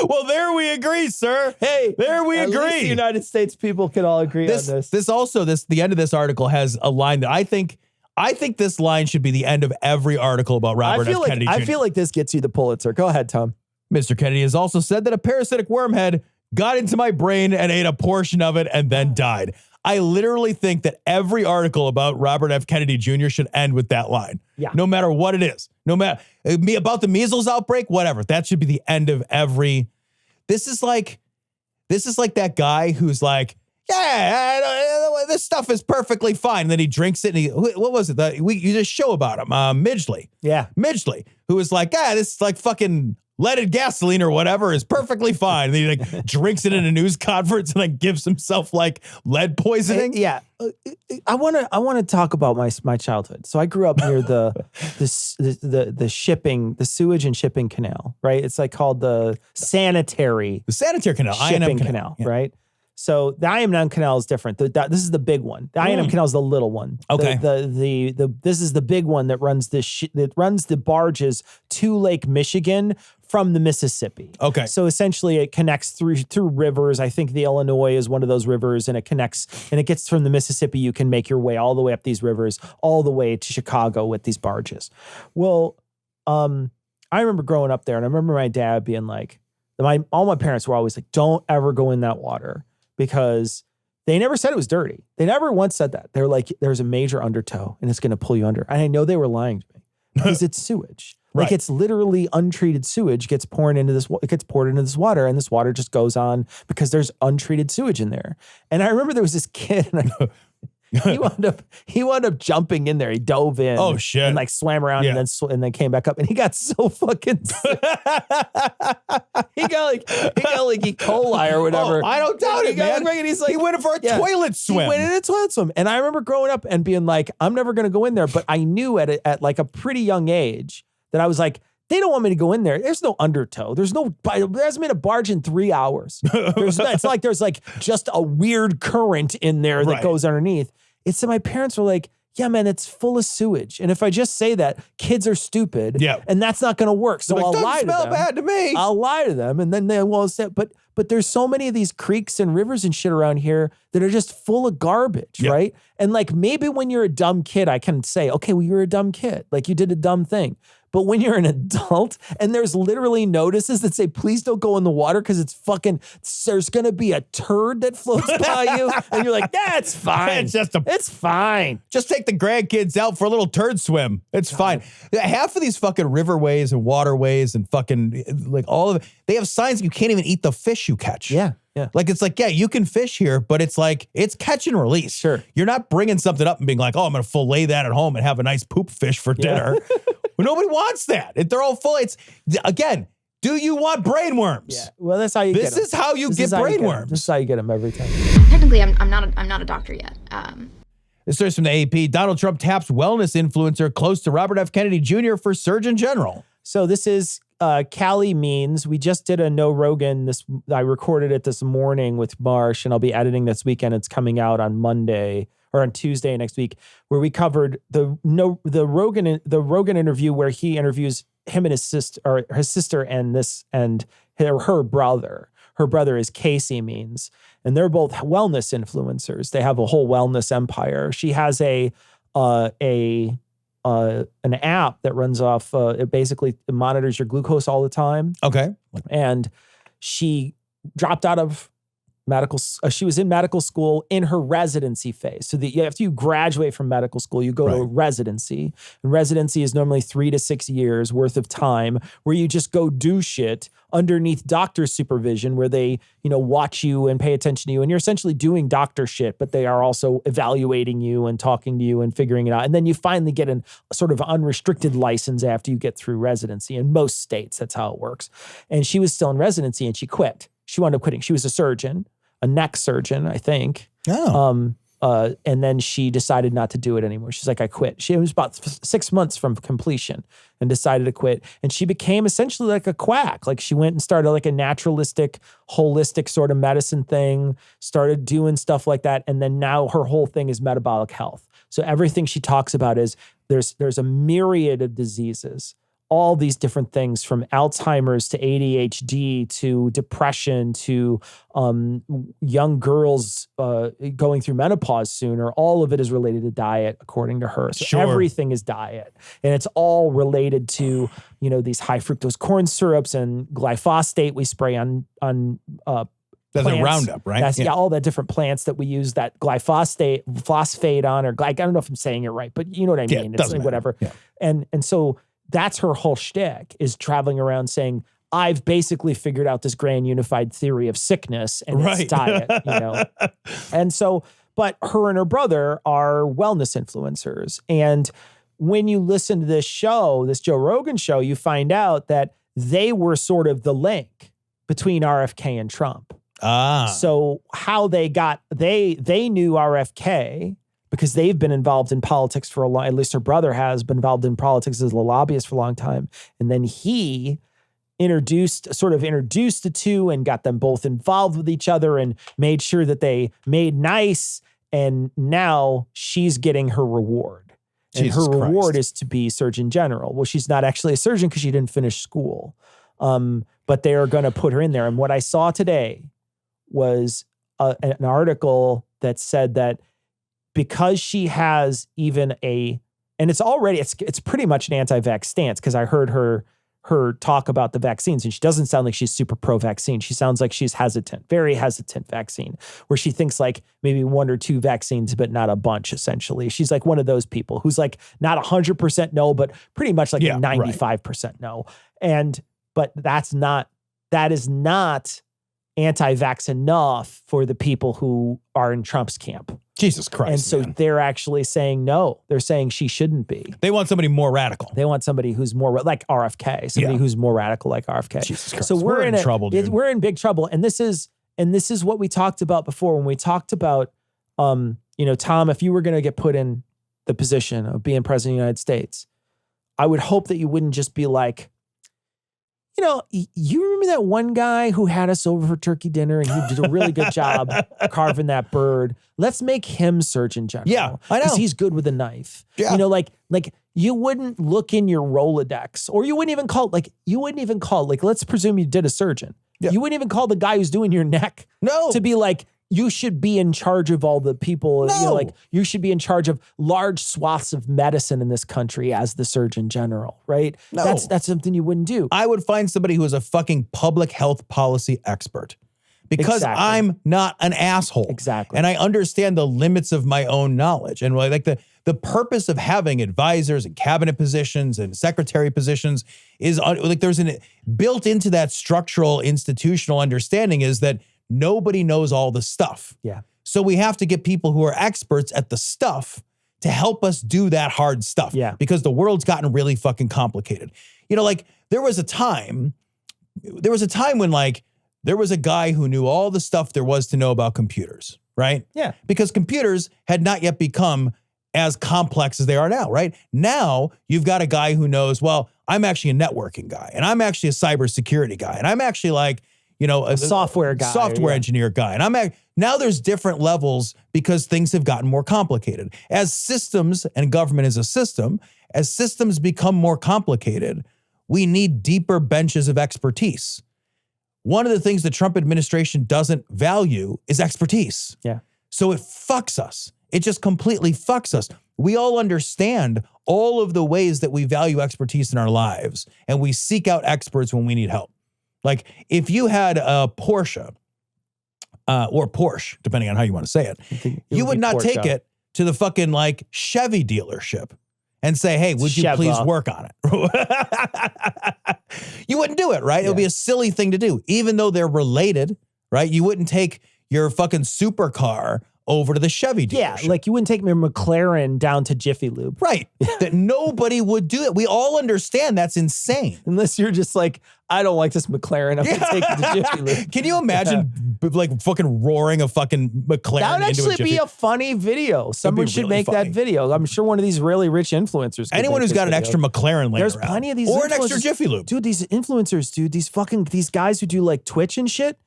Well, there we agree, sir. Hey, there we agree. At least the United States people can all agree on this. The end of this article has a line that I think this line should be the end of every article about Robert F. Kennedy Jr. I feel like this gets you the Pulitzer. Go ahead, Tom. Mr. Kennedy has also said that a parasitic wormhead got into my brain and ate a portion of it and then died. I literally think that every article about Robert F. Kennedy Jr. should end with that line. Yeah. No matter what it is. No matter about the measles outbreak, whatever. That should be the end of every. This is like that guy who's like, yeah, this stuff is perfectly fine. And then he drinks it, and what was it? You did a show about him, Midgley. Yeah. Midgley, who was like, this is like fucking leaded gasoline or whatever is perfectly fine. And then he like drinks it in a news conference and like gives himself like lead poisoning. Yeah. I want to talk about my childhood. So I grew up near the sewage and shipping canal, right? It's like called the sanitary canal, shipping canal, yeah. Right? So the I.M. Canal is different. This is the big one. The I.M. Canal is the little one. Okay. This is the big one that runs the barges to Lake Michigan from the Mississippi. Okay. So essentially it connects through rivers. I think the Illinois is one of those rivers, and it connects, and it gets from the Mississippi. You can make your way all the way up these rivers, all the way to Chicago with these barges. Well, I remember growing up there, and I remember my dad being like, all my parents were always like, don't ever go in that water, because they never said it was dirty. They never once said that. They're like, there's a major undertow and it's going to pull you under. And I know they were lying to me because it's sewage. Like, it's literally untreated sewage gets poured into this water, and this water just goes on because there's untreated sewage in there. And I remember there was this kid, and He wound up jumping in there. He dove in. Oh shit! And like swam around and then came back up. And he got so fucking sick. he got like E. coli or whatever. Oh, I don't doubt it, man. And he's like, he went for a toilet swim. He went in a toilet swim. And I remember growing up and being like, I'm never going to go in there. But I knew at like a pretty young age that I was like, they don't want me to go in there. There's no undertow. There hasn't been a barge in 3 hours. It's not like there's like just a weird current in there that goes underneath. It's that my parents were like, yeah, man, it's full of sewage. And if I just say that, kids are stupid. Yeah. And that's not going to work. So I'll lie to them. Smell bad to me. I'll lie to them. And then they will say, but there's so many of these creeks and rivers and shit around here that are just full of garbage, right? And like maybe when you're a dumb kid, I can say, okay, well, you're a dumb kid. Like you did a dumb thing. But when you're an adult and there's literally notices that say, please don't go in the water because there's going to be a turd that floats by you. And you're like, yeah, it's fine. It's fine. Just take the grandkids out for a little turd swim. It's fine. Half of these fucking riverways and waterways and fucking like all of it, they have signs you can't even eat the fish you catch. Yeah. Yeah. Like, it's like, yeah, you can fish here, but it's like, it's catch and release. Sure. You're not bringing something up and being like, oh, I'm going to fillet that at home and have a nice poop fish for dinner. Well, nobody wants that. They're all full. It's, again, do you want brainworms? Yeah. Well, that's how you get them. This is how you get brainworms. This is how you get them every time. Technically, I'm not a doctor yet. This story's from the AP. Donald Trump taps wellness influencer close to Robert F. Kennedy Jr. for Surgeon General. So this is Callie Means. We just did a No Rogan. I recorded it this morning with Marsh, and I'll be editing this weekend. It's coming out on Monday or on Tuesday next week, where we covered the Rogan interview where he interviews him and his sister and her brother. Her brother is Casey Means, and they're both wellness influencers. They have a whole wellness empire. She has an app that runs off, it basically monitors your glucose all the time. Okay. And she dropped out of she was in medical school in her residency phase. So after you graduate from medical school, you go to residency. And residency is normally 3 to 6 years worth of time where you just go do shit underneath doctor supervision, where they, watch you and pay attention to you. And you're essentially doing doctor shit, but they are also evaluating you and talking to you and figuring it out. And then you finally get a sort of unrestricted license after you get through residency. In most states, that's how it works. And she was still in residency and she quit. She wound up quitting. She was a surgeon, a neck surgeon, I think. Oh. And then she decided not to do it anymore. She's like, I quit. She was about 6 months from completion and decided to quit. And she became essentially like a quack. Like she went and started like a naturalistic, holistic sort of medicine thing, started doing stuff like that. And then now her whole thing is metabolic health. So everything she talks about is there's a myriad of diseases, all these different things from Alzheimer's to ADHD to depression to young girls going through menopause sooner. All of it is related to diet, according to her. So everything is diet. And it's all related to, these high fructose corn syrups and glyphosate we spray on that's a Roundup, right? That's, all the different plants that we use that phosphate on, or I don't know if I'm saying it right, but you know what I mean. It's like whatever. Yeah. And so that's her whole shtick, is traveling around saying, I've basically figured out this grand unified theory of sickness and it's diet, And so, but her and her brother are wellness influencers. And when you listen to this show, this Joe Rogan show, you find out that they were sort of the link between RFK and Trump. So how they knew RFK because they've been involved in politics for a long, at least her brother has been involved in politics as a lobbyist for a long time. And then he introduced the two and got them both involved with each other and made sure that they made nice. And now she's getting her reward. And her reward is to be Surgeon General. Well, she's not actually a surgeon because she didn't finish school. But they are going to put her in there. And what I saw today was an article that said that because she has even and it's pretty much an anti-vax stance, because I heard her talk about the vaccines, and she doesn't sound like she's super pro-vaccine. She sounds like she's hesitant, very hesitant vaccine, where she thinks like maybe 1 or 2 vaccines, but not a bunch, essentially. She's like one of those people who's like not 100% no, but pretty much like a 95% no. But that is not anti-vax enough for the people who are in Trump's camp. Jesus Christ. And so they're actually saying no. They're saying she shouldn't be. They want somebody more radical. They want somebody who's more like RFK, somebody who's more radical like RFK. Jesus Christ. So we're in trouble, dude. We're in big trouble. And this is what we talked about before when we talked about, Tom, if you were going to get put in the position of being president of the United States, I would hope that you wouldn't just be like, you remember that one guy who had us over for turkey dinner and he did a really good job carving that bird? Let's make him Surgeon General. Yeah, I know. Because he's good with a knife. Yeah. Like you wouldn't look in your Rolodex, or you wouldn't even call, let's presume you did a surgeon. Yeah. You wouldn't even call the guy who's doing your neck to be like, you should be in charge of all the people. No. You should be in charge of large swaths of medicine in this country as the Surgeon General, right? No. That's something you wouldn't do. I would find somebody who is a fucking public health policy expert, because Exactly. I'm not an asshole. Exactly. And I understand the limits of my own knowledge. And like the purpose of having advisors and cabinet positions and secretary positions is like there's built into that structural institutional understanding is that nobody knows all the stuff. Yeah. So we have to get people who are experts at the stuff to help us do that hard stuff. Yeah. Because the world's gotten really fucking complicated. There was a time when there was a guy who knew all the stuff there was to know about computers, right? Yeah. Because computers had not yet become as complex as they are now, right? Now you've got a guy who knows, well, I'm actually a networking guy, and I'm actually a cybersecurity guy, and I'm actually a software guy, software engineer guy. And now there's different levels because things have gotten more complicated. As systems, and government is a system, as systems become more complicated, we need deeper benches of expertise. One of the things the Trump administration doesn't value is expertise. Yeah. So it fucks us. It just completely fucks us. We all understand all of the ways that we value expertise in our lives, and we seek out experts when we need help. Like if you had a Porsche or Porsche, depending on how you want to say it, you would not take it to the fucking Chevy dealership and say, hey, would you please work on it? You wouldn't do it, right? Yeah. It would be a silly thing to do, even though they're related, right? You wouldn't take your fucking supercar over to the Chevy dealership. Yeah, you wouldn't take your McLaren down to Jiffy Lube. Right. That nobody would do it. We all understand that's insane. Unless you're just I don't like this McLaren. I'm going to take it to Jiffy Lube. Can you imagine fucking roaring a fucking McLaren that would into a actually Jiffy? be a funny video. Someone should really make funny. that video. I'm sure one of these really rich influencers. Anyone who's got an extra McLaren laying There's around. plenty of these Or an extra Jiffy Lube. Dude, these influencers, these guys who do Twitch and shit.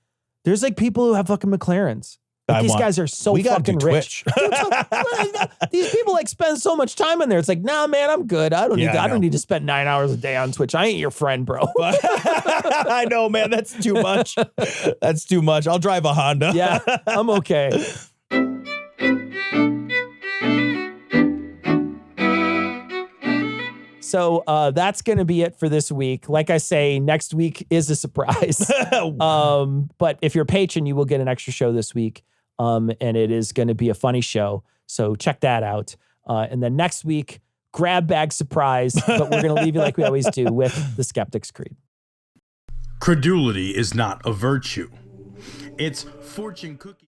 There's people who have fucking McLarens. These guys are so fucking rich. Dude, these people spend so much time in there. It's nah, man, I'm good. I don't need to spend 9 hours a day on Twitch. I ain't your friend, bro. I know, man. That's too much. That's too much. I'll drive a Honda. Yeah, I'm okay. So that's going to be it for this week. Like I say, next week is a surprise. But if you're a patron, you will get an extra show this week. And it is going to be a funny show. So check that out. And then next week, grab bag surprise. But we're going to leave you like we always do with the Skeptic's Creed. Credulity is not a virtue. It's fortune cookie.